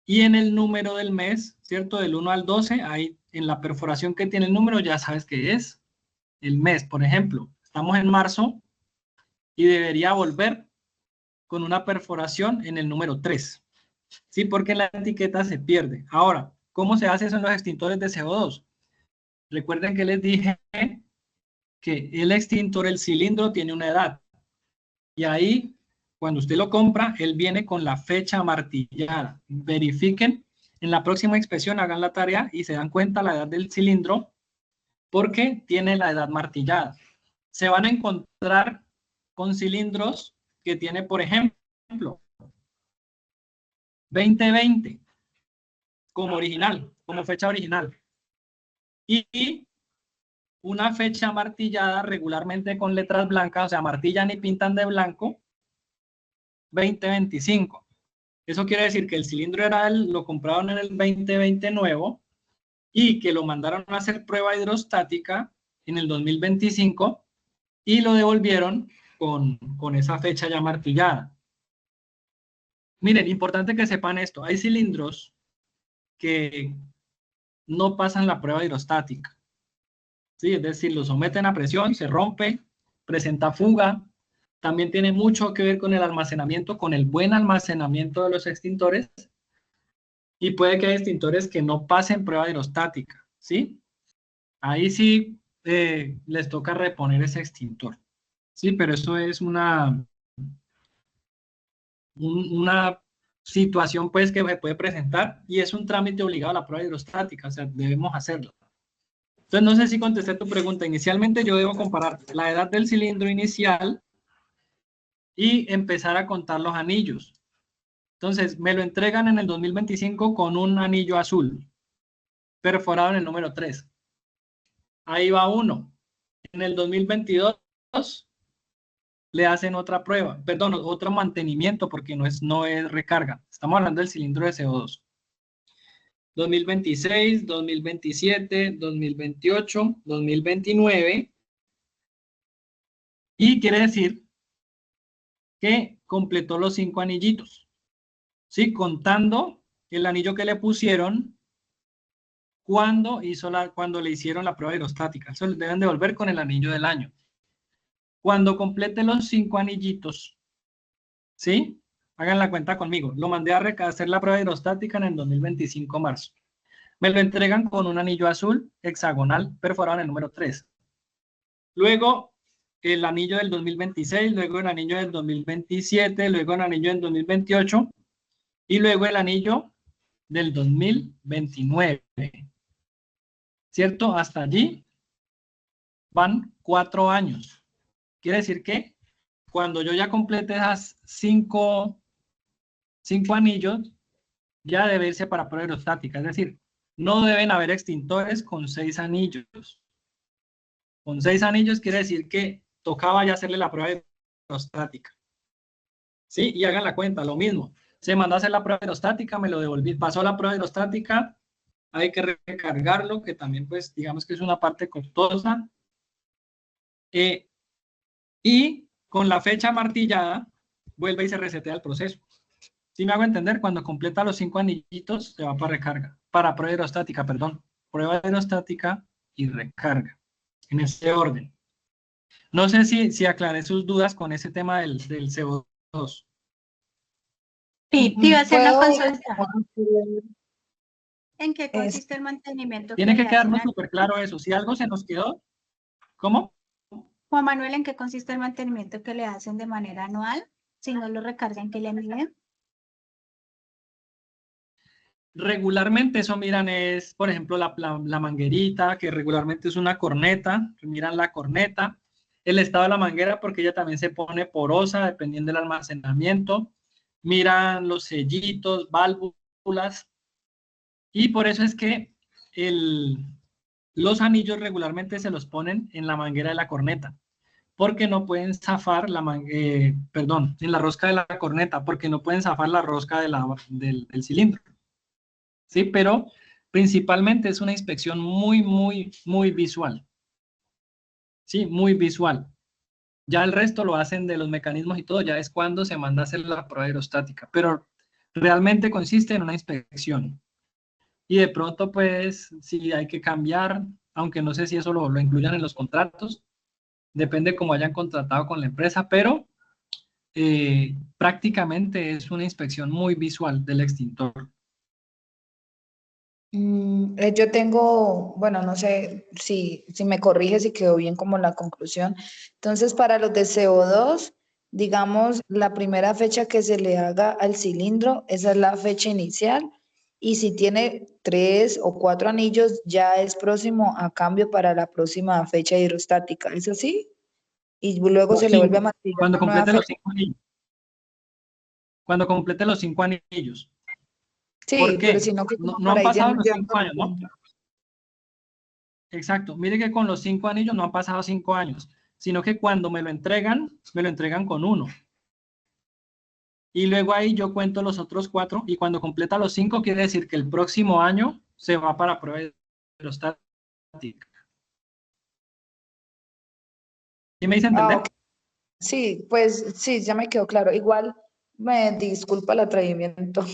y en el número del mes, ¿cierto? Del 1 al 12, ahí en la perforación que tiene el número ya sabes que es el mes. Por ejemplo, estamos en marzo y debería volver con una perforación en el número 3. ¿Sí? Porque la etiqueta se pierde. Ahora, ¿cómo se hace eso en los extintores de CO2? Recuerden que les dije que el extintor, el cilindro, tiene una edad. Y ahí, cuando usted lo compra, él viene con la fecha martillada. Verifiquen, en la próxima inspección hagan la tarea y se dan cuenta la edad del cilindro porque tiene la edad martillada. Se van a encontrar con cilindros que tiene, por ejemplo, 2020 como original, como fecha original. Y una fecha martillada regularmente con letras blancas, o sea, martillan y pintan de blanco, 2025. Eso quiere decir que el cilindro lo compraron en el 2020 nuevo y que lo mandaron a hacer prueba hidrostática en el 2025 y lo devolvieron con esa fecha ya martillada. Miren, importante que sepan esto. Hay cilindros que no pasan la prueba hidrostática. ¿Sí? Es decir, lo someten a presión, se rompe, presenta fuga. También tiene mucho que ver con el almacenamiento, con el buen almacenamiento de los extintores. Y puede que haya extintores que no pasen prueba hidrostática. ¿Sí? Ahí sí les toca reponer ese extintor. Sí, pero eso es una situación pues que se puede presentar y es un trámite obligado a la prueba hidrostática, o sea, debemos hacerlo. Entonces, no sé si contesté tu pregunta. Inicialmente yo debo comparar la edad del cilindro inicial y empezar a contar los anillos. Entonces, me lo entregan en el 2025 con un anillo azul, perforado en el número 3. Ahí va uno. En el 2022 le hacen otra prueba, perdón, otro mantenimiento porque no es recarga. Estamos hablando del cilindro de CO2. 2026, 2027, 2028, 2029. Y quiere decir que completó los 5 anillitos. ¿Sí? Contando el anillo que le pusieron cuando le hicieron la prueba hidrostática. Eso les deben devolver con el anillo del año. Cuando complete los 5 anillitos, ¿sí? Hagan la cuenta conmigo. Lo mandé a hacer la prueba hidrostática en el 2025 marzo. Me lo entregan con un anillo azul hexagonal perforado en el número 3. Luego el anillo del 2026, luego el anillo del 2027, luego el anillo del 2028 y luego el anillo del 2029. ¿Cierto? Hasta allí van 4 años. Quiere decir que cuando yo ya complete esas 5 anillos, ya debe irse para prueba hidrostática. Es decir, no deben haber extintores con 6 anillos. Con 6 anillos quiere decir que tocaba ya hacerle la prueba hidrostática. ¿Sí? Y hagan la cuenta, lo mismo. Se mandó a hacer la prueba hidrostática, me lo devolví, pasó la prueba hidrostática, hay que recargarlo, que también pues digamos que es una parte costosa. Y con la fecha martillada, vuelve y se resetea el proceso. Si me hago entender, cuando completa los 5 anillitos, se va para recarga, para prueba hidrostática, perdón. Prueba hidrostática y recarga, en ese orden. No sé si aclaré sus dudas con ese tema del CO2. Sí, te iba a hacer una ¿Puedo? consulta. ¿En qué consiste el mantenimiento Tiene que le hacen quedarnos súper claro eso. Si algo se nos quedó, ¿cómo? Juan Manuel, ¿en qué consiste el mantenimiento que le hacen de manera anual? Si no lo recargan, ¿qué le miden? Regularmente eso miran es, por ejemplo, la manguerita, que regularmente es una corneta, miran la corneta, el estado de la manguera porque ella también se pone porosa dependiendo del almacenamiento, miran los sellitos, válvulas, y por eso es que los anillos regularmente se los ponen en la manguera de la corneta, porque no pueden zafar en la rosca de la corneta, porque no pueden zafar la rosca del cilindro. ¿Sí? Pero principalmente es una inspección muy, muy, muy visual. Sí, muy visual. Ya el resto lo hacen de los mecanismos y todo, ya es cuando se manda a hacer la prueba aerostática, pero realmente consiste en una inspección. Y de pronto, pues, si hay que cambiar, aunque no sé si eso lo incluyan en los contratos, depende cómo hayan contratado con la empresa, pero prácticamente es una inspección muy visual del extintor. Yo tengo, bueno, no sé si me corriges si quedó bien como la conclusión. Entonces, para los de CO2, digamos, la primera fecha que se le haga al cilindro, esa es la fecha inicial. Y si tiene 3 o 4 anillos, ya es próximo a cambio para la próxima fecha hidrostática. ¿Es así? Y luego se le vuelve a martillar Cuando una nueva complete los fecha. 5 anillos. Cuando complete los 5 anillos. ¿Por Sí, pero qué? si no, que No, como no por han ahí pasado los ya 5 años, ¿no? Exacto. Mire que con los 5 anillos no han pasado 5 años, sino que cuando me lo entregan con 1. Y luego ahí yo cuento los otros 4 y cuando completa los 5 quiere decir que el próximo año se va para prueba hidrostática. ¿Sí me hice entender? Ok. Sí, pues sí, ya me quedó claro. Igual me disculpa el atrevimiento.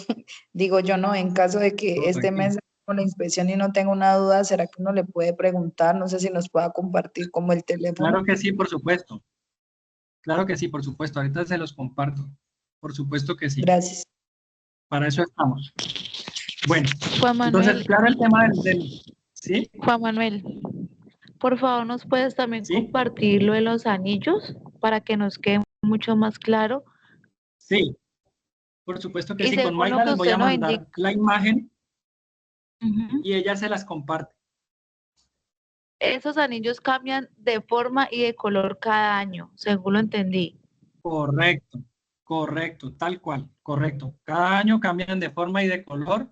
Digo yo, no, en caso de que No, este tranquilo. mes con la inspección y no tenga una duda, ¿será que uno le puede preguntar? No sé si nos pueda compartir como el teléfono. Claro que sí, por supuesto. Claro que sí, por supuesto. Ahorita se los comparto. Por supuesto que sí. Gracias. Para eso estamos. Bueno, Juan entonces, Manuel, claro el tema ¿sí? Juan Manuel, por favor, ¿nos puedes también ¿Sí? compartir lo de los anillos para que nos quede mucho más claro? Sí, por supuesto que Y sí. Con según lo Mayra que les voy usted a nos mandar indica, la imagen ujú, y ella se las comparte. esos anillos cambian de forma y de color cada año, según lo entendí. Correcto, correcto, tal cual, correcto. Cada año cambian de forma y de color.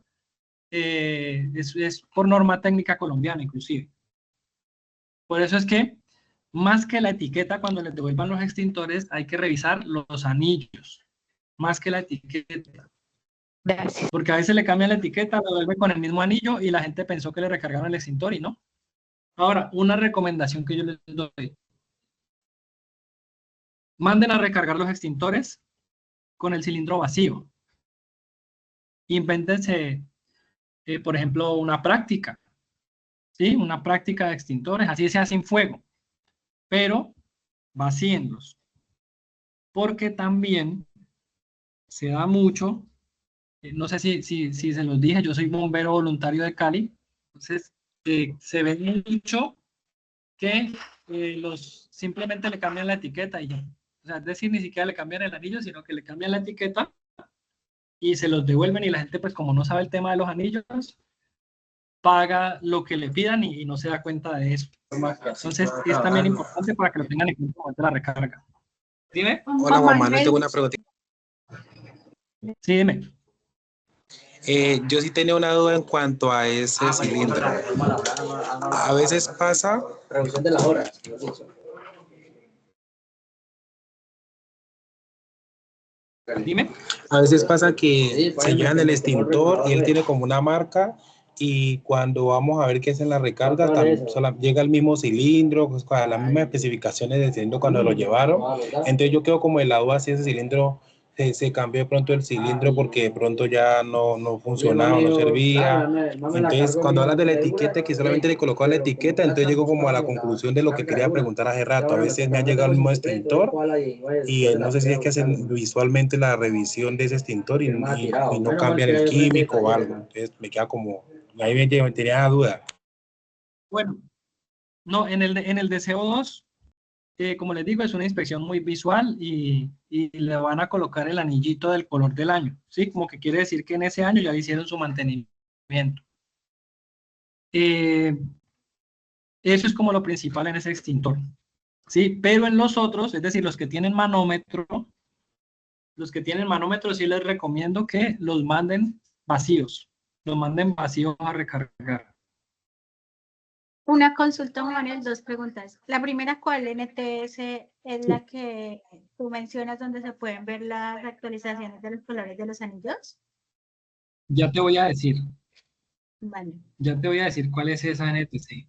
Es por norma técnica colombiana, inclusive. Por eso es que, más que la etiqueta, cuando les devuelvan los extintores, hay que revisar los anillos, más que la etiqueta. Gracias. Porque a veces le cambian la etiqueta, lo devuelven con el mismo anillo y la gente pensó que le recargaron el extintor y no. Ahora, una recomendación que yo les doy. Manden a recargar los extintores con el cilindro vacío. Invéntense, por ejemplo, una práctica, ¿sí? Una práctica de extintores, así sea sin fuego, pero vacíenlos. Porque también se da mucho, no sé si se los dije, yo soy bombero voluntario de Cali, entonces se ve mucho que simplemente le cambian la etiqueta y ya. O sea, es decir, ni siquiera le cambian el anillo, sino que le cambian la etiqueta y se los devuelven y la gente, pues como no sabe el tema de los anillos, paga lo que le pidan y no se da cuenta de eso. Entonces, es también importante para que lo tengan en cuenta durante la recarga. Dime. Hola Juan Manuel, tengo una pregunta. Sí, dime. Yo sí tenía una duda en cuanto a ese cilindro. A veces pasa, Dime. a veces pasa que se llevan el extintor y él tiene como una marca y cuando vamos a ver qué es en la recarga, llega el mismo cilindro, pues, con las mismas especificaciones del cilindro cuando lo llevaron. Entonces yo quedo como en la duda si ese cilindro se cambió de pronto el cilindro porque de pronto ya no funcionaba, no servía. Entonces cuando hablas de la etiqueta, que solamente le colocó la etiqueta, entonces llego como a la conclusión de lo que quería preguntar hace rato. A veces me ha llegado el mismo extintor y no sé si es que hacen visualmente la revisión de ese extintor y no cambian el químico o algo. Entonces me queda como, ahí me tenía la duda. Bueno, no, en el de CO2, como les digo, es una inspección muy visual y le van a colocar el anillito del color del año, ¿sí? Como que quiere decir que en ese año ya hicieron su mantenimiento. Eso es como lo principal en ese extintor, ¿sí? Pero en los otros, es decir, los que tienen manómetro sí les recomiendo que los manden vacíos a recargar. Una consulta, Manuel, dos preguntas. La primera, ¿cuál NTS es la que tú mencionas donde se pueden ver las actualizaciones de los colores de los anillos? Ya te voy a decir, Vale. cuál es esa NTC.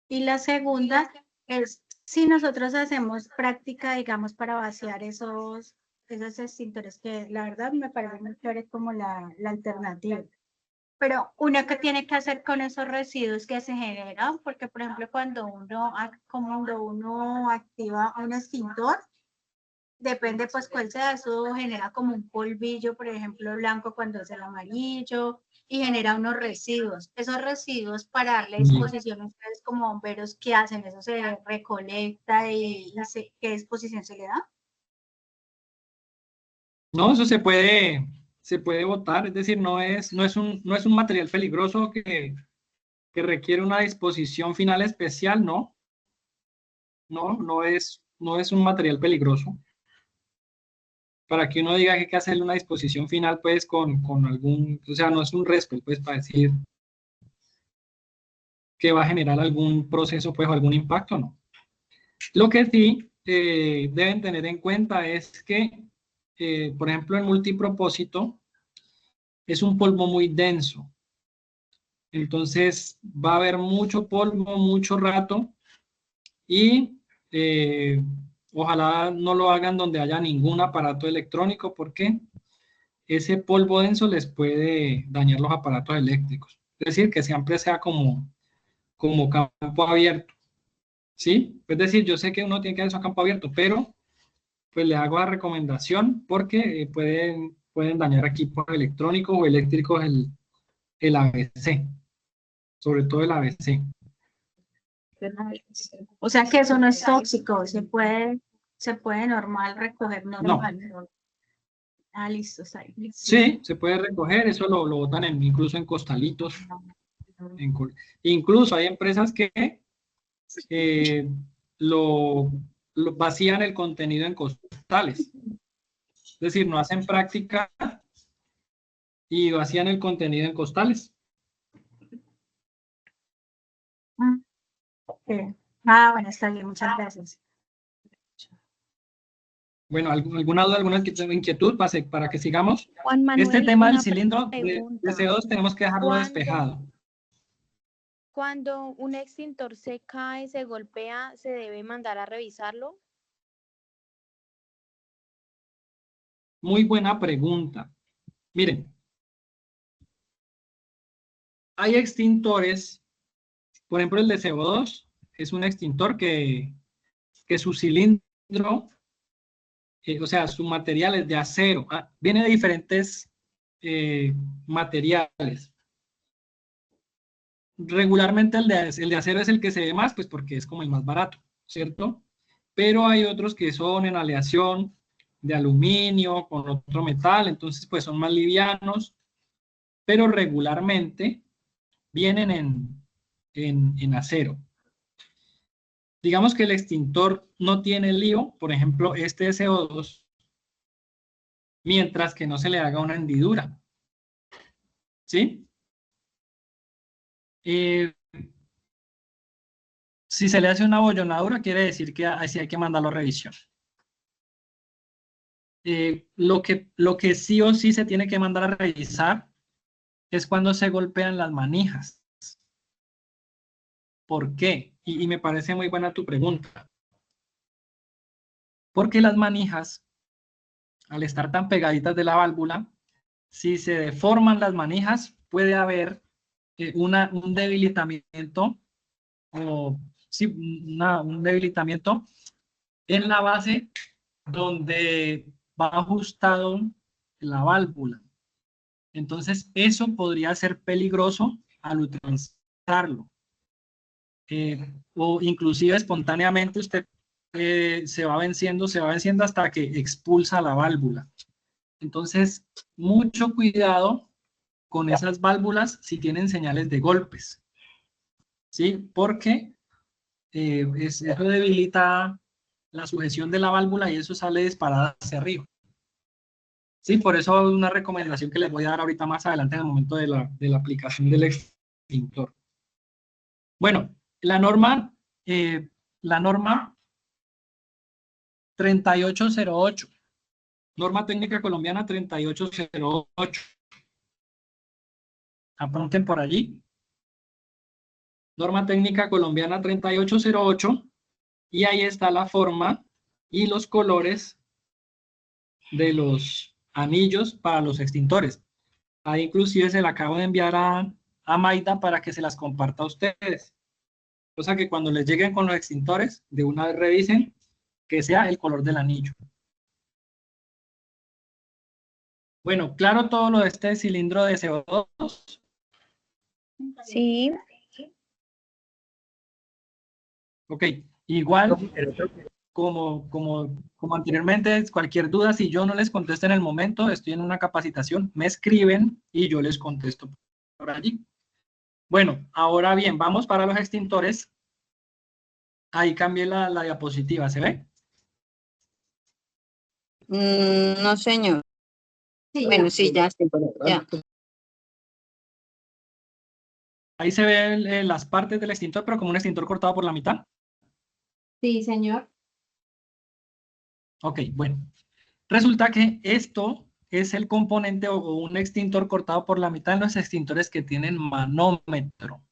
Y la segunda es si nosotros hacemos práctica, digamos, para vaciar esos extintores, que la verdad me parece muy chévere como la alternativa. Pero una que tiene que hacer con esos residuos que se generan, porque por ejemplo cuando uno activa un extintor, depende pues cuál sea, eso genera como un polvillo, por ejemplo blanco cuando es el amarillo, y genera unos residuos. Esos residuos para darle disposición a ustedes como bomberos, ¿qué hacen? ¿Eso se recolecta qué disposición se le da? No, eso se puede botar, es decir, no es un material peligroso que requiere una disposición final especial, no. No es un material peligroso. Para que uno diga que hay que hacerle una disposición final, pues, con algún, o sea, no es un respo, pues, para decir que va a generar algún proceso, pues, o algún impacto, no. Lo que sí deben tener en cuenta es que, por ejemplo, el multipropósito es un polvo muy denso. Entonces, va a haber mucho polvo, mucho rato, y Ojalá no lo hagan donde haya ningún aparato electrónico, porque ese polvo denso les puede dañar los aparatos eléctricos. Es decir, que siempre sea como campo abierto, ¿sí? Es decir, yo sé que uno tiene que hacer eso a campo abierto, pero pues le hago la recomendación porque pueden dañar equipos electrónicos o eléctricos el ABC, sobre todo el ABC. O sea que eso no es tóxico, se puede normal recoger normal. No. Ah, listo, está ahí. Sí, se puede recoger, eso lo botan incluso en costalitos. Incluso hay empresas que lo vacían el contenido en costales. Es decir, no hacen práctica y vacían el contenido en costales. Okay. Ah, bueno, está bien, muchas gracias. Bueno, ¿alguna duda, alguna inquietud para que sigamos? Juan Manuel, Este tema del una cilindro de pregunta. CO2 tenemos que dejarlo despejado. Cuando un extintor se cae, se golpea, ¿se debe mandar a revisarlo? Muy buena pregunta. Miren, hay extintores, por ejemplo el de CO2 es un extintor que su cilindro, o sea, su material es de acero, viene de diferentes materiales. Regularmente el de acero es el que se ve más, pues porque es como el más barato, ¿cierto? Pero hay otros que son en aleación de aluminio con otro metal, entonces pues son más livianos, pero regularmente vienen en acero. Digamos que el extintor no tiene lío, por ejemplo, este de CO2, mientras que no se le haga una hendidura. ¿Sí? Si se le hace una abollonadura, quiere decir que así hay que mandarlo a revisión. Lo que sí o sí se tiene que mandar a revisar es cuando se golpean las manijas. ¿Por qué? Y me parece muy buena tu pregunta. Porque las manijas, al estar tan pegaditas de la válvula, si se deforman las manijas, puede haber un debilitamiento o sí, un debilitamiento en la base donde va ajustado la válvula. Entonces, eso podría ser peligroso al utilizarlo. O inclusive espontáneamente usted se va venciendo hasta que expulsa la válvula. Entonces, mucho cuidado con esas válvulas si tienen señales de golpes, ¿sí? Porque eso debilita la sujeción de la válvula y eso sale disparada hacia arriba. Sí, por eso una recomendación que les voy a dar ahorita más adelante en el momento de la aplicación del extintor. Bueno, la norma 3808, norma técnica colombiana 3808. Apunten por allí. Norma técnica colombiana 3808, y ahí está la forma y los colores de los anillos para los extintores. Ahí inclusive se la acabo de enviar a Maida para que se las comparta a ustedes. O sea que cuando les lleguen con los extintores, de una vez revisen que sea el color del anillo. Bueno, claro todo lo de este cilindro de CO2. Sí. Ok, igual como anteriormente, cualquier duda, si yo no les contesto en el momento, estoy en una capacitación, me escriben y yo les contesto por allí. Bueno, ahora bien, vamos para los extintores. Ahí cambié la diapositiva, ¿se ve? No, señor. Sí, Bueno, ya. sí, ya estoy por ya. Ahí se ven las partes del extintor, pero como un extintor cortado por la mitad. Sí, señor. Ok, bueno. Resulta que esto es el componente o un extintor cortado por la mitad en los extintores que tienen manómetro.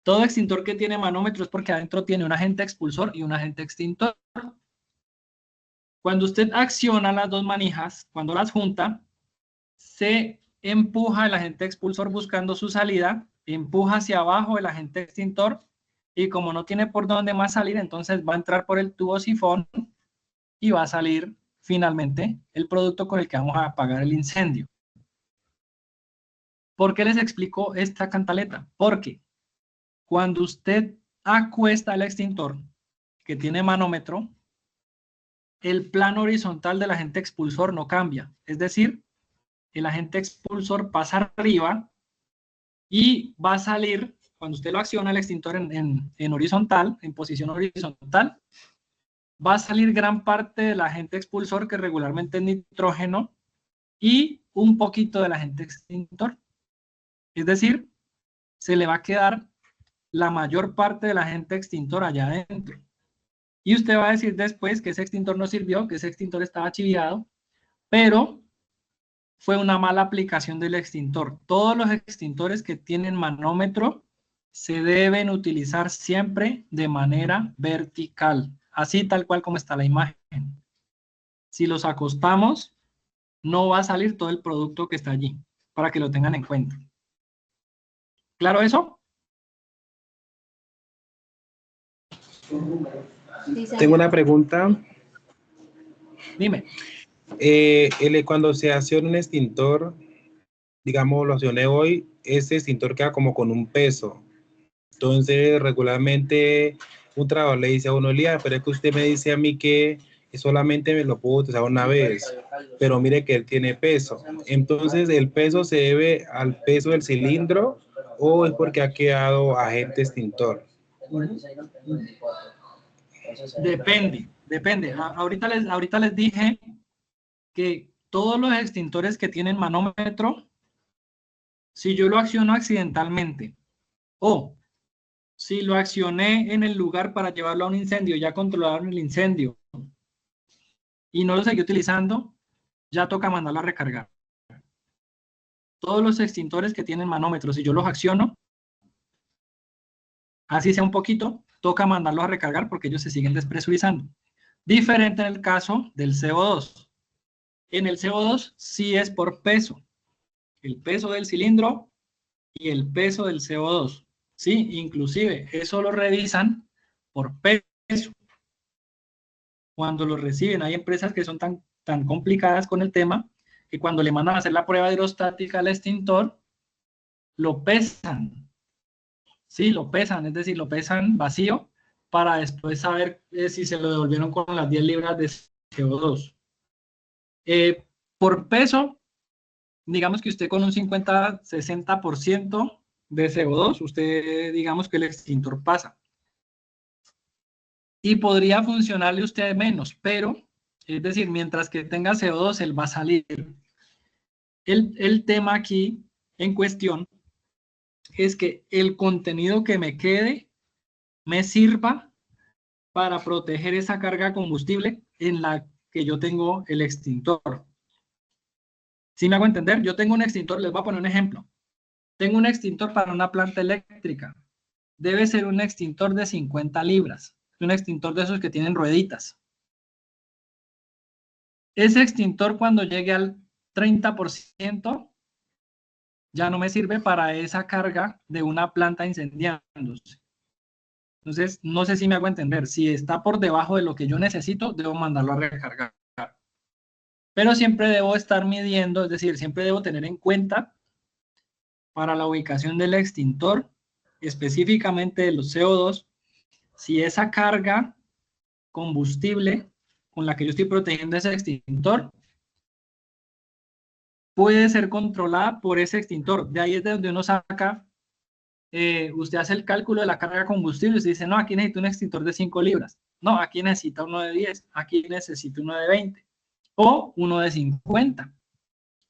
Todo extintor que tiene manómetro es porque adentro tiene un agente expulsor y un agente extintor. Cuando usted acciona las dos manijas, cuando las junta, se empuja el agente expulsor buscando su salida, empuja hacia abajo el agente extintor y como no tiene por dónde más salir, entonces va a entrar por el tubo sifón y va a salir finalmente el producto con el que vamos a apagar el incendio. ¿Por qué les explico esta cantaleta? Porque cuando usted acuesta el extintor que tiene manómetro, el plano horizontal del agente expulsor no cambia. Es decir, el agente expulsor pasa arriba y va a salir, cuando usted lo acciona el extintor en horizontal, en posición horizontal, va a salir gran parte del agente expulsor, que regularmente es nitrógeno, y un poquito del agente extintor. Es decir, se le va a quedar la mayor parte del agente extintor allá adentro. Y usted va a decir después que ese extintor no sirvió, que ese extintor estaba chiviado, pero fue una mala aplicación del extintor. Todos los extintores que tienen manómetro se deben utilizar siempre de manera vertical, así tal cual como está la imagen. Si los acostamos, no va a salir todo el producto que está allí, para que lo tengan en cuenta. ¿Claro eso? Tengo una pregunta. Dime. Cuando se acciona un extintor, digamos, lo accioné hoy, ese extintor queda como con un peso. Entonces, regularmente, un trabajador le dice a uno, Lía, pero es que usted me dice a mí que solamente me lo puedo utilizar una vez, pero mire que él tiene peso. Entonces, ¿el peso se debe al peso del cilindro o es porque ha quedado agente extintor? Depende. Ahorita les dije que todos los extintores que tienen manómetro, si yo lo acciono accidentalmente o si lo accioné en el lugar para llevarlo a un incendio, ya controlaron el incendio y no lo seguí utilizando, ya toca mandarlo a recargar. Todos los extintores que tienen manómetro, si yo los acciono, así sea un poquito, toca mandarlos a recargar porque ellos se siguen despresurizando. Diferente en el caso del CO2. En el CO2 sí es por peso. El peso del cilindro y el peso del CO2. Sí, inclusive eso lo revisan por peso. Cuando lo reciben, hay empresas que son tan complicadas con el tema que cuando le mandan a hacer la prueba hidrostática al extintor, lo pesan. Sí, lo pesan, es decir, lo pesan vacío para después saber si se lo devolvieron con las 10 libras de CO2. Por peso, digamos que usted con un 50-60% de CO2, usted digamos que el extintor pasa. Y podría funcionarle usted menos, pero, es decir, mientras que tenga CO2, él va a salir. El tema aquí en cuestión es que el contenido que me quede me sirva para proteger esa carga de combustible en la que yo tengo el extintor. ¿Sí me hago entender? Yo tengo un extintor, les voy a poner un ejemplo. Tengo un extintor para una planta eléctrica. Debe ser un extintor de 50 libras. Un extintor de esos que tienen rueditas. Ese extintor cuando llegue al 30% ya no me sirve para esa carga de una planta incendiándose. Entonces, no sé si me hago entender. Si está por debajo de lo que yo necesito, debo mandarlo a recargar. Pero siempre debo estar midiendo, es decir, siempre debo tener en cuenta para la ubicación del extintor, específicamente de los CO2, si esa carga combustible con la que yo estoy protegiendo ese extintor puede ser controlada por ese extintor. De ahí es de donde uno saca, usted hace el cálculo de la carga combustible y usted dice, no, aquí necesito un extintor de 5 libras. No, aquí necesita uno de 10, aquí necesito uno de 20 o uno de 50.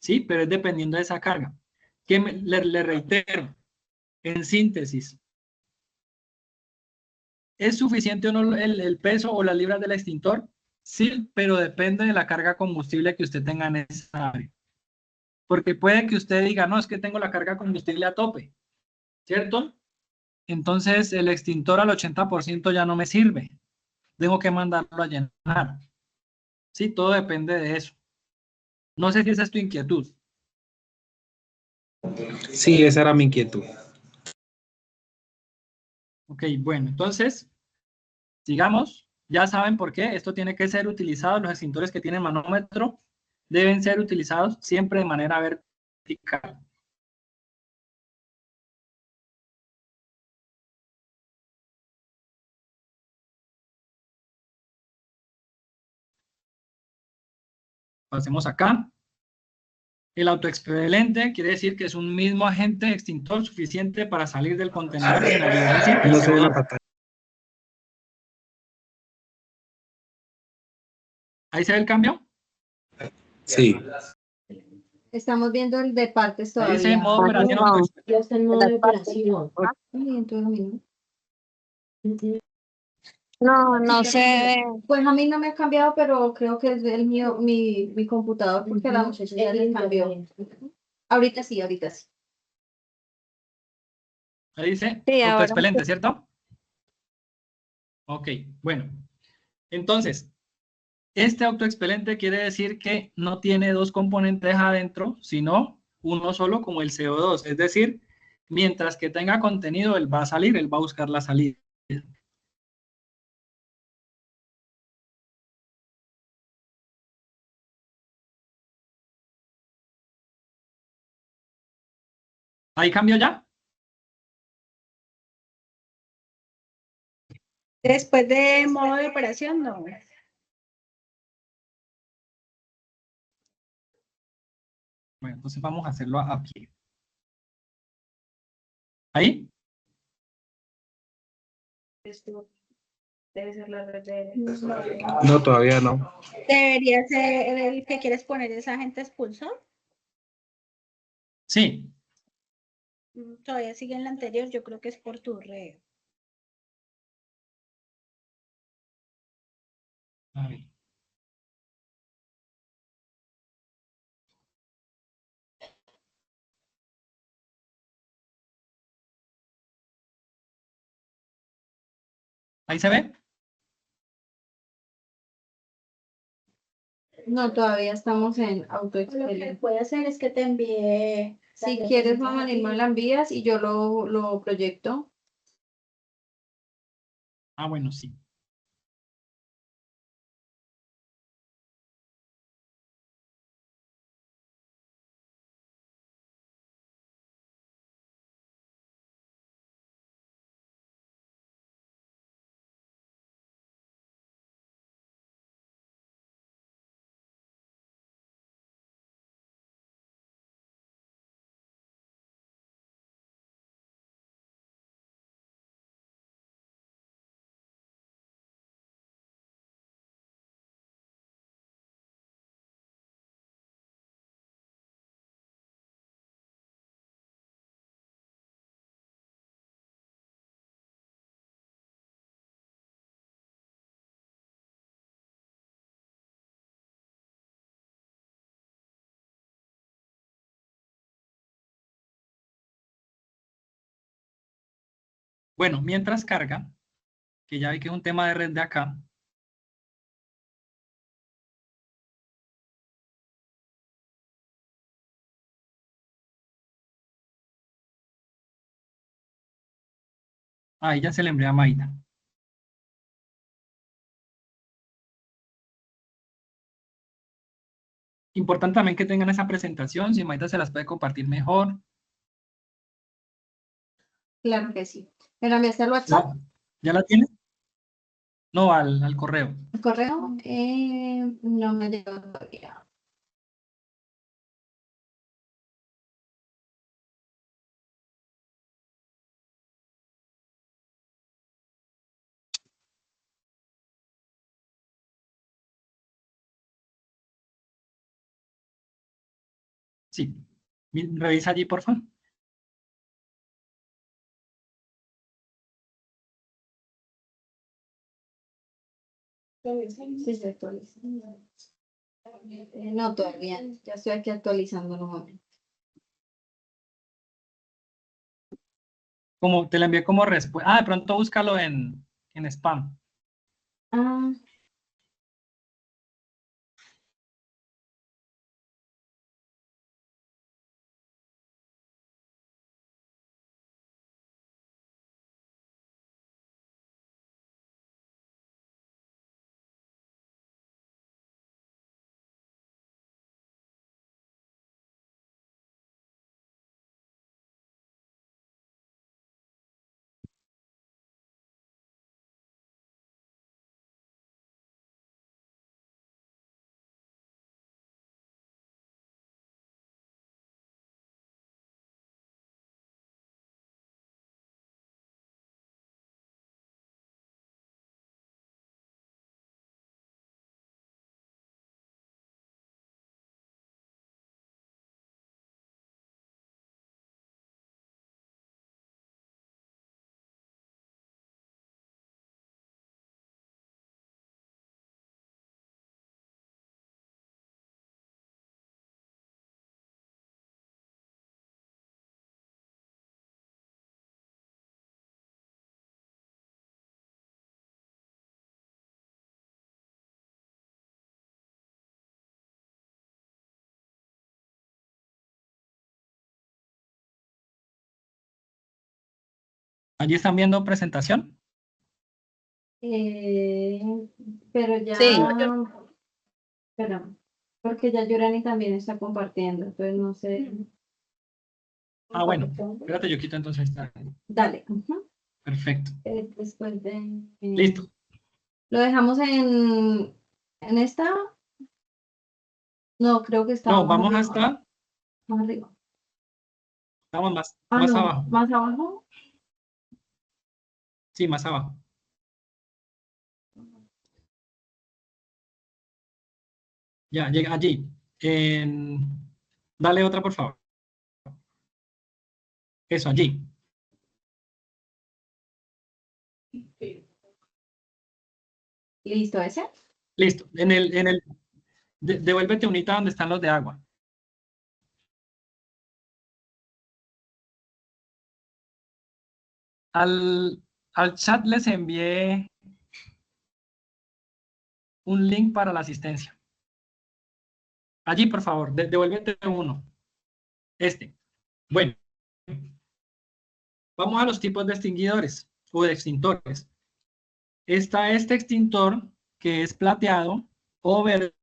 ¿Sí? Pero es dependiendo de esa carga. Le reitero, en síntesis, ¿es suficiente o no el peso o las libras del extintor? Sí, pero depende de la carga combustible que usted tenga en esa área. Porque puede que usted diga, no, es que tengo la carga combustible a tope, ¿cierto? entonces el extintor al 80% ya no me sirve. Tengo que mandarlo a llenar. Sí, todo depende de eso. No sé si esa es tu inquietud. Sí, esa era mi inquietud. Ok, bueno, entonces, sigamos. Ya saben por qué. Esto tiene que ser utilizado. Los extintores que tienen manómetro deben ser utilizados siempre de manera vertical. Pasemos acá. El autoexpelente quiere decir que es un mismo agente extintor suficiente para salir del contenedor sin ayuda. Es decir, el No se ve la CO2. pantalla. ¿Ahí se ve el cambio? Sí. Estamos viendo el de partes Ahí dice todavía. modo operación No. autoexpelente. Ya está en modo de operación. Ay, entonces a mí no. No se ve. Pues a mí no me ha cambiado, pero creo que es el mío, mi computador, porque a la muchacha ya le cambió. Ahorita sí, ahorita sí. Ahí dice Sí, ahora. autoexpelente, ¿cierto? Ok, bueno. Entonces, este autoexpelente quiere decir que no tiene dos componentes adentro, sino uno solo como el CO2. Es decir, mientras que tenga contenido, él va a salir, él va a buscar la salida. ¿Ahí cambió ya? Después de modo de operación, no. Bueno, entonces vamos a hacerlo a pie. ¿Ahí? Debe ser la red de... No, todavía no. Debería ser el que quieres poner ese agente expulsor. Sí. Todavía sigue en la anterior, yo creo que es por tu red. A ver. ¿Ahí se ve? No, todavía estamos en Lo que autoexpelente. puede hacer es que te envíe... Si quieres, Juan Manuel, me la envías y yo lo proyecto. Ah, bueno, sí. Bueno, mientras carga, que ya vi que es un tema de red de acá. Ahí ya se le envió a Maida. Importante también que tengan esa presentación, si Maida se las puede compartir mejor. Claro que sí. ¿Me la enviaste al WhatsApp? ¿Ya la tienes? No, al correo. ¿El correo? No me llegó todavía. Sí. Revisa allí, por favor. Sí, se actualiza. No, todavía. Ya estoy aquí actualizando nuevamente. Como te la envié como respuesta. Ah, de pronto búscalo en spam. Ah, ¿Allí están viendo presentación? eh, pero ya, Sí. espera, porque ya Yorani también está compartiendo, entonces no sé. Ah, bueno. Espérate, yo quito entonces esta. Dale. Ujú. Perfecto. Después de... Listo. ¿Lo dejamos en esta? No, creo que está No, más vamos arriba. hasta, Más arriba. vamos más No, abajo. más abajo. Sí, más abajo. Ya, llega allí. Dale otra, por favor. Eso, allí. Listo, ese. Listo. Devuélvete unita donde están los de agua. Al chat les envié un link para la asistencia. Allí, por favor, devuélvete uno. Bueno, vamos a los tipos de extinguidores o de extintores. Está este extintor que es plateado o verde.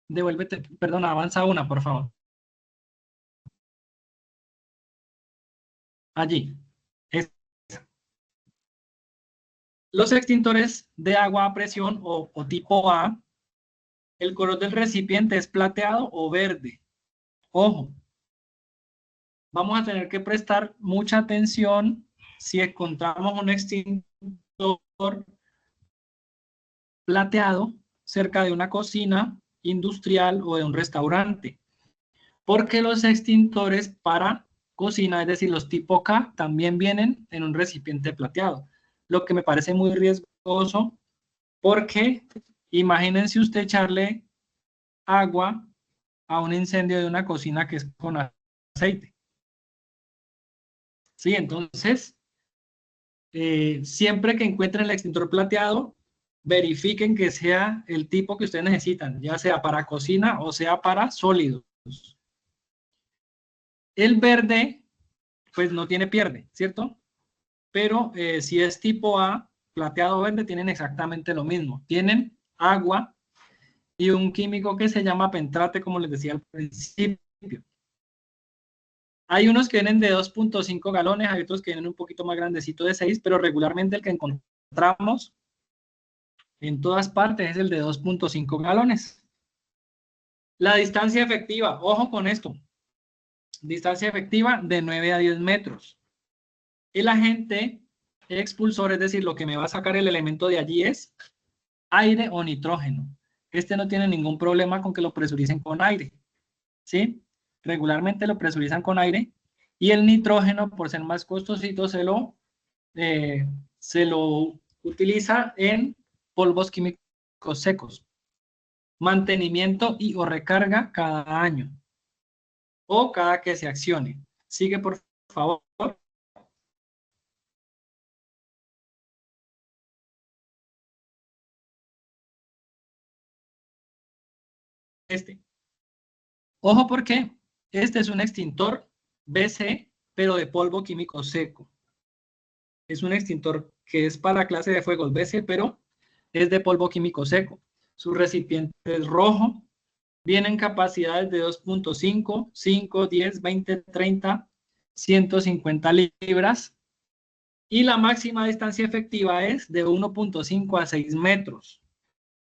Devuélvete, perdón, avanza una, por favor. Allí. Los extintores de agua a presión o tipo A, el color del recipiente es plateado o verde. Ojo, vamos a tener que prestar mucha atención si encontramos un extintor plateado cerca de una cocina industrial o de un restaurante. Porque los extintores para cocina, es decir, los tipo K, también vienen en un recipiente plateado. Lo que me parece muy riesgoso porque imagínense usted echarle agua a un incendio de una cocina que es con aceite. Sí, entonces, siempre que encuentren el extintor plateado, verifiquen que sea el tipo que ustedes necesitan, ya sea para cocina o sea para sólidos. El verde, pues no tiene pierde, ¿cierto? Pero si es tipo A, plateado o verde, tienen exactamente lo mismo. Tienen agua y un químico que se llama pentrate, como les decía al principio. Hay unos que vienen de 2.5 galones, hay otros que vienen un poquito más grandecito de 6, pero regularmente el que encontramos en todas partes es el de 2.5 galones. La distancia efectiva, ojo con esto, distancia efectiva de 9 a 10 metros. El agente expulsor, es decir, lo que me va a sacar el elemento de allí es aire o nitrógeno. Este no tiene ningún problema con que lo presuricen con aire, ¿sí? Regularmente lo presurizan con aire y el nitrógeno, por ser más costosito, se lo utiliza en polvos químicos secos. Mantenimiento y o recarga cada año. o cada que se accione. Sigue, por favor. Ojo porque este es un extintor BC, pero de polvo químico seco. Es un extintor que es para clase de fuegos BC, pero es de polvo químico seco. Su recipiente es rojo. Vienen capacidades de 2.5, 5, 10, 20, 30, 150 libras. Y la máxima distancia efectiva es de 1.5 a 6 metros.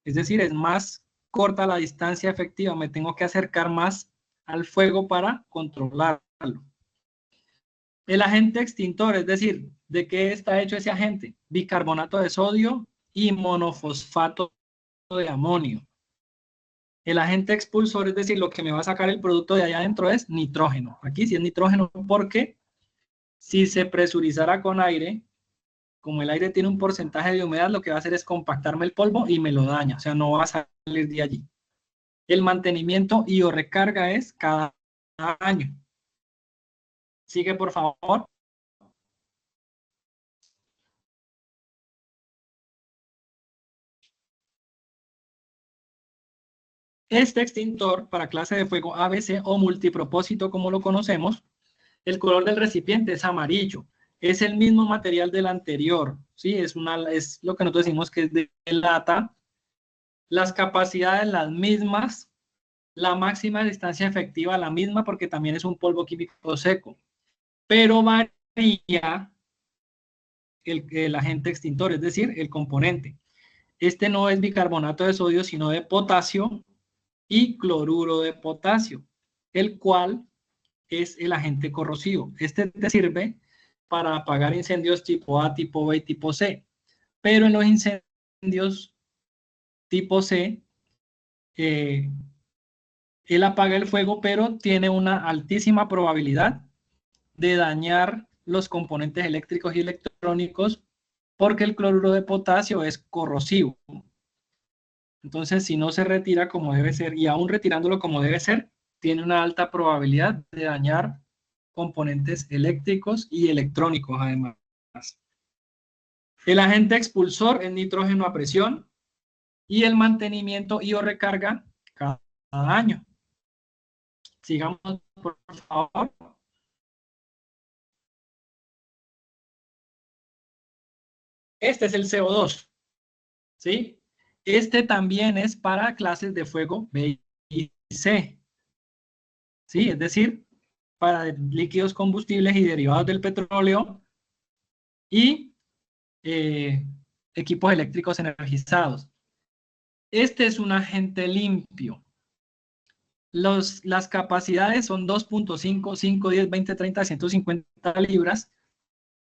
Es decir, es más corta la distancia efectiva. Me tengo que acercar más al fuego para controlarlo. El agente extintor, es decir, ¿de qué está hecho ese agente? Bicarbonato de sodio y monofosfato de amonio. El agente expulsor, es decir, lo que me va a sacar el producto de allá adentro es nitrógeno. Aquí sí es nitrógeno porque si se presurizara con aire, como el aire tiene un porcentaje de humedad, lo que va a hacer es compactarme el polvo y me lo daña, o sea, no va a salir de allí. El mantenimiento y o recarga es cada año. Sigue, por favor. Este extintor para clase de fuego ABC o multipropósito, como lo conocemos, el color del recipiente es amarillo. Es el mismo material del anterior, ¿sí? Es lo que nosotros decimos que es de lata. Las capacidades las mismas. La máxima distancia efectiva la misma porque también es un polvo químico seco. Pero varía el agente extintor, es decir, el componente. Este no es bicarbonato de sodio, sino de potasio y cloruro de potasio, el cual es el agente corrosivo. Este te sirve para apagar incendios tipo A, tipo B y tipo C. Pero en los incendios tipo C, él apaga el fuego, pero tiene una altísima probabilidad de dañar los componentes eléctricos y electrónicos porque el cloruro de potasio es corrosivo. Entonces, si no se retira como debe ser, y aún retirándolo como debe ser, tiene una alta probabilidad de dañar componentes eléctricos y electrónicos además. El agente expulsor es nitrógeno a presión y el mantenimiento y o recarga cada año. Sigamos, por favor. Este es el CO2, ¿sí? Este también es para clases de fuego B y C, ¿sí? Es decir, para líquidos combustibles y derivados del petróleo y equipos eléctricos energizados. Este es un agente limpio. Las capacidades son 2.5, 5, 10, 20, 30, 150 libras,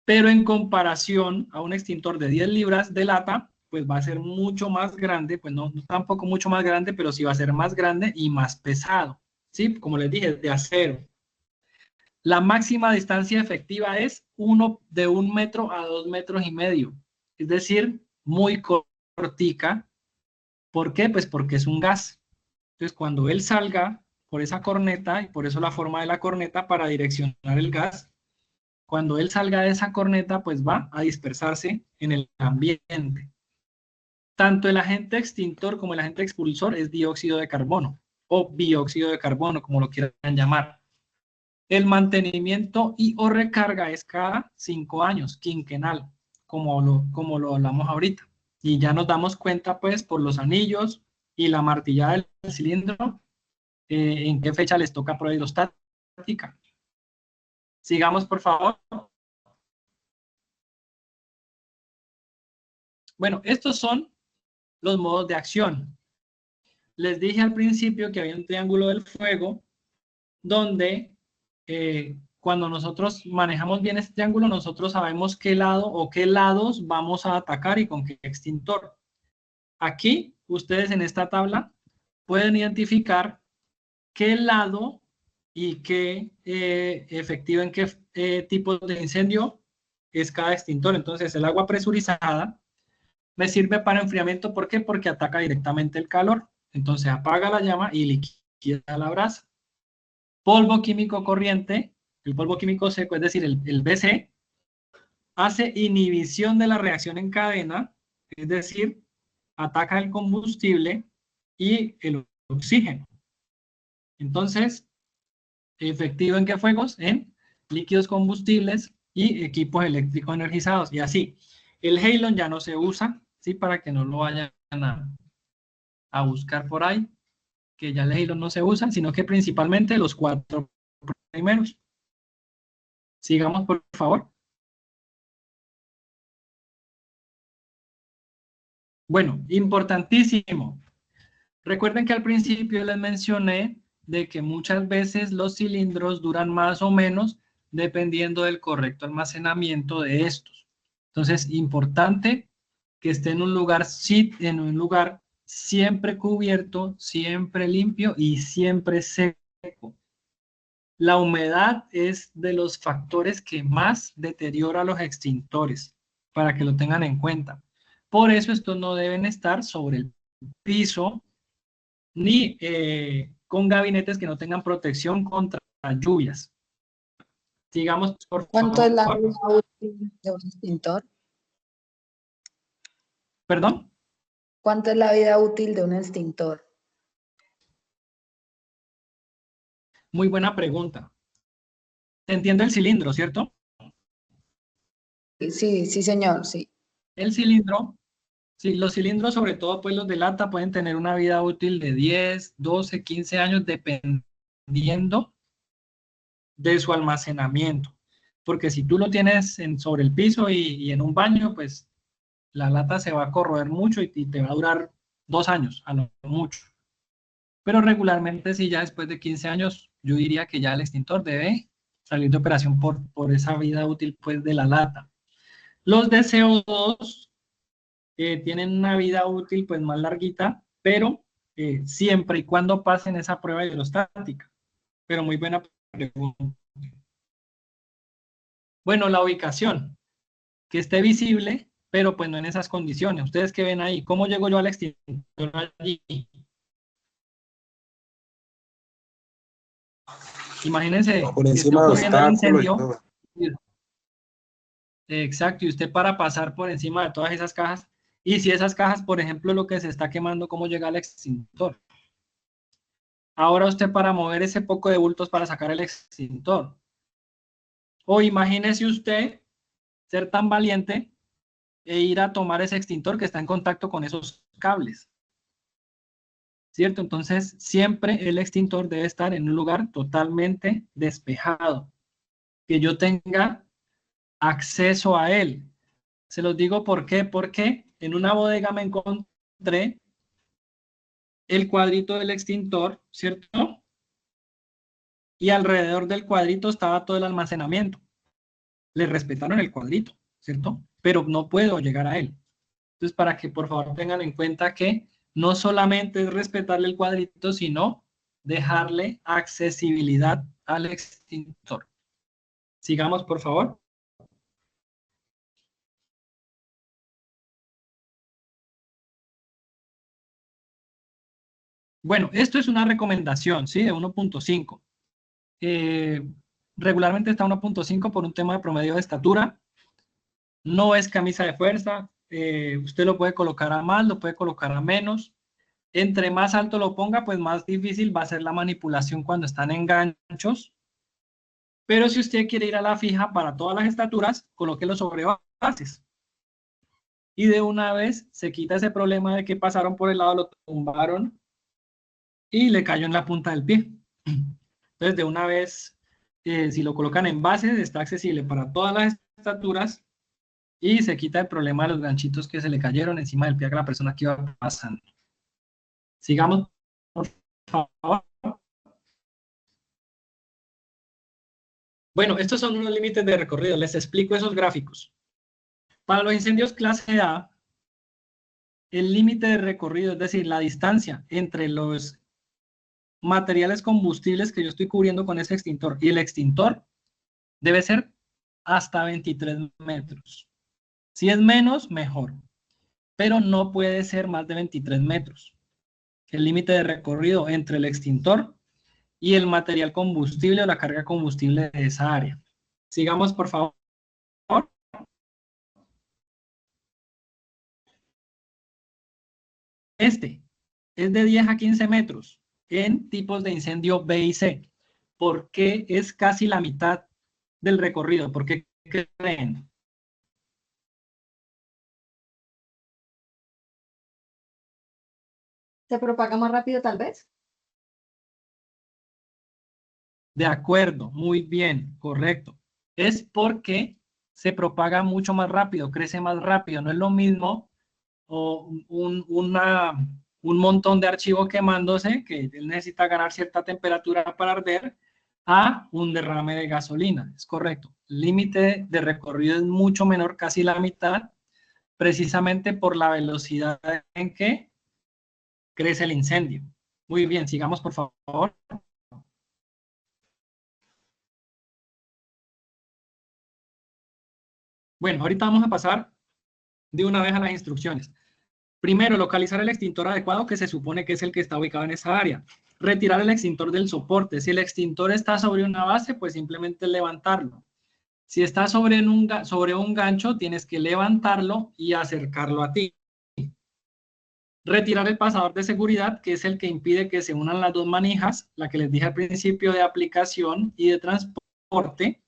pero en comparación a un extintor de 10 libras de lata, pues va a ser mucho más grande, pues no tampoco mucho más grande, pero sí va a ser más grande y más pesado, ¿sí? Como les dije, de acero. La máxima distancia efectiva es de 1 metro a 2 metros y medio, es decir, muy cortica. ¿Por qué? Pues porque es un gas. Entonces, cuando él salga por esa corneta, y por eso la forma de la corneta para direccionar el gas, cuando él salga de esa corneta, pues va a dispersarse en el ambiente. Tanto el agente extintor como el agente expulsor es dióxido de carbono, o bióxido de carbono, como lo quieran llamar. El mantenimiento y o recarga es cada 5 años, quinquenal, como lo hablamos ahorita. Y ya nos damos cuenta, pues, por los anillos y la martillada del cilindro, en qué fecha les toca prueba hidrostática. Sigamos, por favor. Bueno, estos son los modos de acción. Les dije al principio que había un triángulo del fuego donde cuando nosotros manejamos bien este triángulo, nosotros sabemos qué lado o qué lados vamos a atacar y con qué extintor. Aquí, ustedes en esta tabla pueden identificar qué lado y qué efectivo en qué tipo de incendio es cada extintor. Entonces, el agua presurizada me sirve para enfriamiento. ¿Por qué? Porque ataca directamente el calor. Entonces, apaga la llama y liquida la brasa. polvo químico corriente, el polvo químico seco, es decir, el BC, hace inhibición de la reacción en cadena, es decir, ataca el combustible y el oxígeno. Entonces, ¿efectivo en qué fuegos? En líquidos combustibles y equipos eléctricos energizados. Y así, el halon ya no se usa, ¿sí? Para que no lo vayan a buscar por ahí, que ya el halon no se usa, sino que principalmente los 4 primeros. Sigamos, por favor. Bueno, importantísimo. Recuerden que al principio les mencioné de que muchas veces los cilindros duran más o menos dependiendo del correcto almacenamiento de estos. Entonces, importante que esté en un lugar siempre cubierto, siempre limpio y siempre seco. La humedad es de los factores que más deteriora los extintores, para que lo tengan en cuenta. Por eso estos no deben estar sobre el piso, ni con gabinetes que no tengan protección contra lluvias. Sigamos, por ¿Cuánto es la favor. vida útil de un extintor? ¿Perdón? ¿Cuánto es la vida útil de un extintor? Muy buena pregunta. Entiendo el cilindro, ¿cierto? Sí, sí, señor, sí. El cilindro, sí, los cilindros, sobre todo pues los de lata, pueden tener una vida útil de 10, 12, 15 años, dependiendo de su almacenamiento. Porque si tú lo tienes sobre el piso y en un baño, pues la lata se va a corroer mucho y te va a durar 2 años, a lo mucho. Pero regularmente, si ya después de 15 años, yo diría que ya el extintor debe salir de operación por esa vida útil pues de la lata. Los de CO2 tienen una vida útil pues más larguita, pero siempre y cuando pasen esa prueba hidrostática. Pero muy buena pregunta. Bueno, la ubicación, que esté visible, pero pues no en esas condiciones. ¿Ustedes qué ven ahí? ¿Cómo llego yo al extintor allí? Imagínense Por que esté encima de ocurriendo el obstáculos y incendio. todo. Exacto, y usted para pasar por encima de todas esas cajas, y si esas cajas, por ejemplo, lo que se está quemando, ¿cómo llega al extintor? Ahora usted para mover ese poco de bultos para sacar el extintor. O imagínese usted ser tan valiente e ir a tomar ese extintor que está en contacto con esos cables. ¿Cierto? Entonces, siempre el extintor debe estar en un lugar totalmente despejado, que yo tenga acceso a él. Se los digo por qué, porque en una bodega me encontré el cuadrito del extintor, ¿cierto? Y alrededor del cuadrito estaba todo el almacenamiento. Le respetaron el cuadrito, ¿cierto? Pero no puedo llegar a él. Entonces, para que por favor tengan en cuenta que no solamente es respetarle el cuadrito, sino dejarle accesibilidad al extintor. Sigamos, por favor. Bueno, esto es una recomendación, ¿sí? De 1.5. Regularmente está 1.5 por un tema de promedio de estatura. No es camisa de fuerza. Usted lo puede colocar a más, lo puede colocar a menos. Entre más alto lo ponga, pues más difícil va a ser la manipulación cuando están en ganchos. Pero si usted quiere ir a la fija para todas las estaturas, colóquelo sobre bases. Y de una vez se quita ese problema de que pasaron por el lado, lo tumbaron y le cayó en la punta del pie. Entonces, de una vez, si lo colocan en bases, está accesible para todas las estaturas y se quita el problema de los ganchitos que se le cayeron encima del pie a la persona que iba pasando. Sigamos, por favor. Bueno, estos son unos límites de recorrido. Les explico esos gráficos. Para los incendios clase A, el límite de recorrido, es decir, la distancia entre los materiales combustibles que yo estoy cubriendo con ese extintor y el extintor, debe ser hasta 23 metros. Si es menos, mejor. Pero no puede ser más de 23 metros. El límite de recorrido entre el extintor y el material combustible o la carga combustible de esa área. Sigamos, por favor. Este es de 10 a 15 metros en tipos de incendio B y C. ¿Por qué es casi la mitad del recorrido? ¿Por qué creen? ¿Se propaga más rápido tal vez? De acuerdo, muy bien, correcto. Es porque se propaga mucho más rápido, crece más rápido. No es lo mismo o un montón de archivo quemándose, que él necesita ganar cierta temperatura para arder, a un derrame de gasolina. Es correcto. El límite de recorrido es mucho menor, casi la mitad, precisamente por la velocidad en que crece el incendio. Muy bien, sigamos por favor. Bueno, ahorita vamos a pasar de una vez a las instrucciones. Primero, localizar el extintor adecuado, que se supone que es el que está ubicado en esa área. Retirar el extintor del soporte. Si el extintor está sobre una base, pues simplemente levantarlo. Si está sobre un gancho, tienes que levantarlo y acercarlo a ti. Retirar el pasador de seguridad, que es el que impide que se unan las dos manijas, la que les dije al principio de aplicación y de transporte.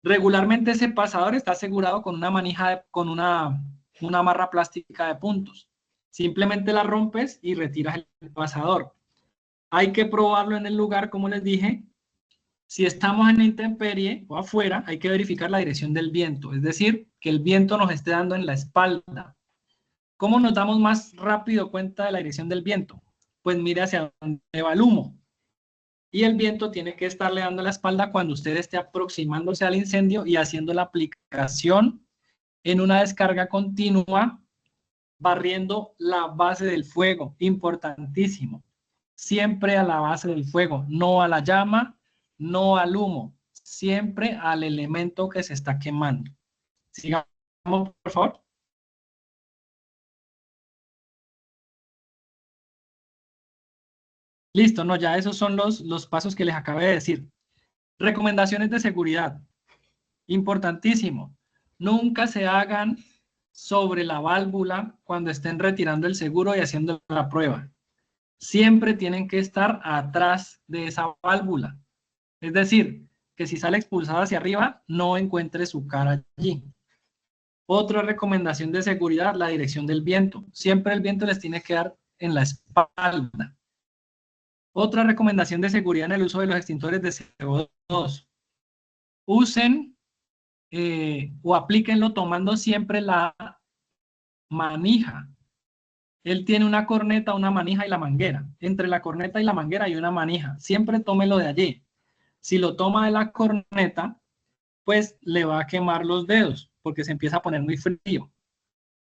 Regularmente ese pasador está asegurado con una manija, con una amarra plástica de puntos. Simplemente la rompes y retiras el pasador. Hay que probarlo en el lugar, como les dije. Si estamos en la intemperie o afuera, hay que verificar la dirección del viento, es decir, que el viento nos esté dando en la espalda. ¿Cómo nos damos más rápido cuenta de la dirección del viento? Pues mire hacia dónde va el humo. Y el viento tiene que estarle dando la espalda cuando usted esté aproximándose al incendio y haciendo la aplicación en una descarga continua, barriendo la base del fuego. Importantísimo. Siempre a la base del fuego, no a la llama, no al humo, siempre al elemento que se está quemando. Sigamos, por favor. Listo, no, ya esos son los pasos que les acabé de decir. Recomendaciones de seguridad. Importantísimo. Nunca se hagan sobre la válvula cuando estén retirando el seguro y haciendo la prueba. Siempre tienen que estar atrás de esa válvula. Es decir, que si sale expulsada hacia arriba, no encuentre su cara allí. Otra recomendación de seguridad, la dirección del viento. Siempre el viento les tiene que dar en la espalda. Otra recomendación de seguridad en el uso de los extintores de CO2. Usen o aplíquenlo tomando siempre la manija. Él tiene una corneta, una manija y la manguera. Entre la corneta y la manguera hay una manija. Siempre tómelo de allí. Si lo toma de la corneta, pues le va a quemar los dedos porque se empieza a poner muy frío.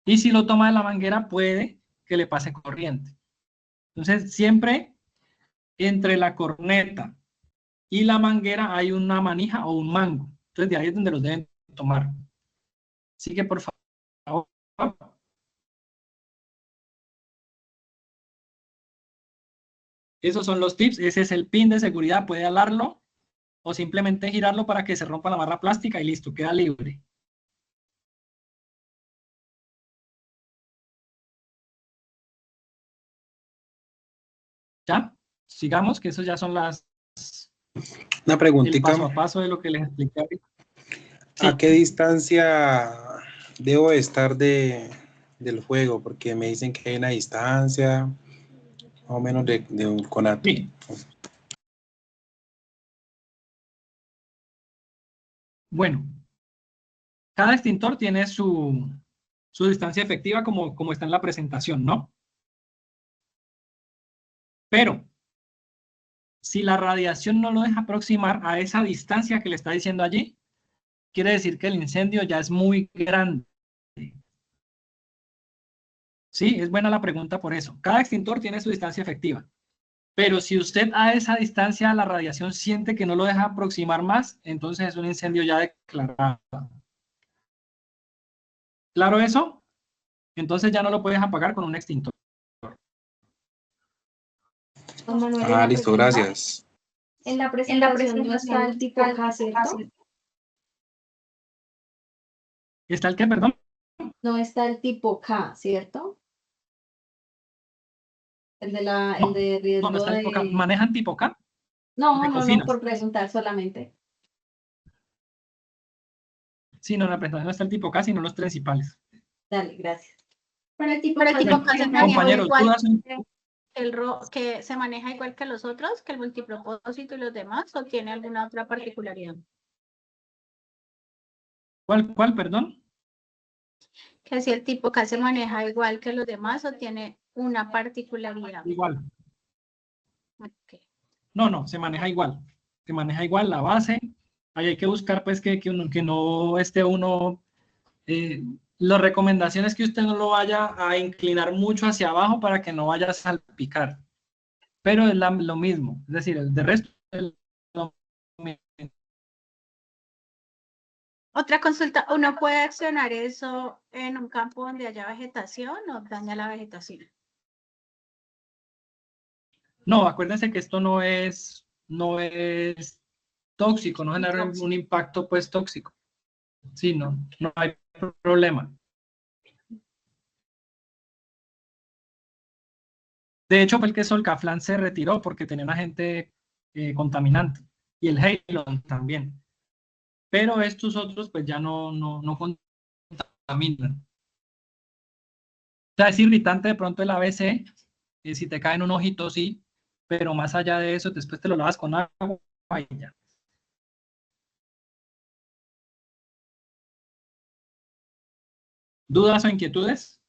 Y si lo toma de la manguera, puede que le pase corriente. Entonces, siempre entre la corneta y la manguera hay una manija o un mango. Entonces, de ahí es donde los deben tomar. Así que, por favor. Esos son los tips. Ese es el pin de seguridad. Puede alarlo o simplemente girarlo para que se rompa la barra plástica y listo, queda libre. ¿Ya? Sigamos, que eso ya son Una preguntita. el paso a paso de lo que les expliqué. Sí. ¿A qué distancia debo estar del fuego? Porque me dicen que hay una distancia más o menos de un conato. Sí. Bueno, cada extintor tiene su distancia efectiva como está en la presentación, ¿no? Pero si la radiación no lo deja aproximar a esa distancia que le está diciendo allí, quiere decir que el incendio ya es muy grande. Sí, es buena la pregunta por eso. Cada extintor tiene su distancia efectiva. Pero si usted a esa distancia la radiación siente que no lo deja aproximar más, entonces es un incendio ya declarado. ¿Claro eso? Entonces ya no lo puedes apagar con un extintor. Juan Manuel, una Listo, pregunta. gracias. En la presentación no está el tipo K, ¿cierto? ¿Está el qué, perdón? No está el tipo K, ¿cierto? El de No, riesgo no está el tipo K. de... ¿Manejan tipo K? No, De no, cocinas. por preguntar solamente. Sí, no, en la presentación no está el tipo K, sino los principales. Dale, gracias. Pero el tipo Bueno, K se maneja compañeros, igual dudas. que se maneja igual que los otros, que el multipropósito y los demás, o tiene alguna otra particularidad. ¿Cuál, perdón? Que si el tipo K se maneja igual que los demás o tiene una particularidad. Igual. Okay. No, se maneja igual. Se maneja igual la base. Ahí hay que buscar, pues, que no esté uno... las recomendaciones que usted no lo vaya a inclinar mucho hacia abajo para que no vaya a salpicar. Pero es lo mismo. Es decir, el de resto es lo mismo. Otra consulta, ¿uno puede accionar eso en un campo donde haya vegetación o daña la vegetación? No, acuérdense que esto no es tóxico, no genera un impacto pues tóxico. Sí, no hay problema. De hecho, fue el que Solcaflan se retiró porque tenía un agente contaminante y el Halon también. Pero estos otros pues ya no contaminan. O sea, es irritante de pronto el ABC, si te cae en un ojito, sí, pero más allá de eso, después te lo lavas con agua y ya. ¿Dudas o inquietudes?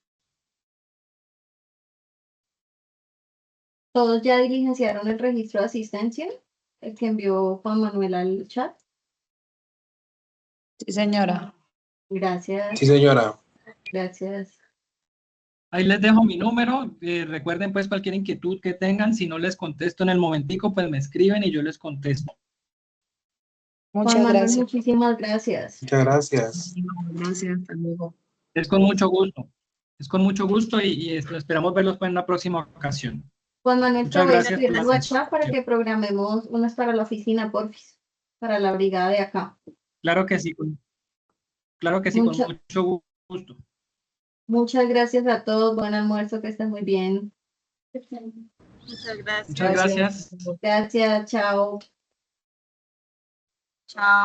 ¿Todos ya diligenciaron el registro de asistencia? El que envió Juan Manuel al chat. Sí, señora. Gracias. Sí, señora. Gracias. Ahí les dejo mi número. Recuerden pues cualquier inquietud que tengan. Si no les contesto en el momentico, pues me escriben y yo les contesto. Juan Muchas Manuel, gracias. muchísimas gracias. Muchas gracias. Gracias, hasta luego. Es con mucho gusto. Es con mucho gusto y esperamos verlos pues, en la próxima ocasión. Juan Manuel, te Muchas voy a gracias escribir por la el WhatsApp para atención. que programemos unas para la oficina, porfis, para la brigada de acá. Claro que sí, con mucho gusto. Muchas gracias a todos. Buen almuerzo, que estén muy bien. Muchas gracias. Muchas gracias. Gracias, chao. Chao.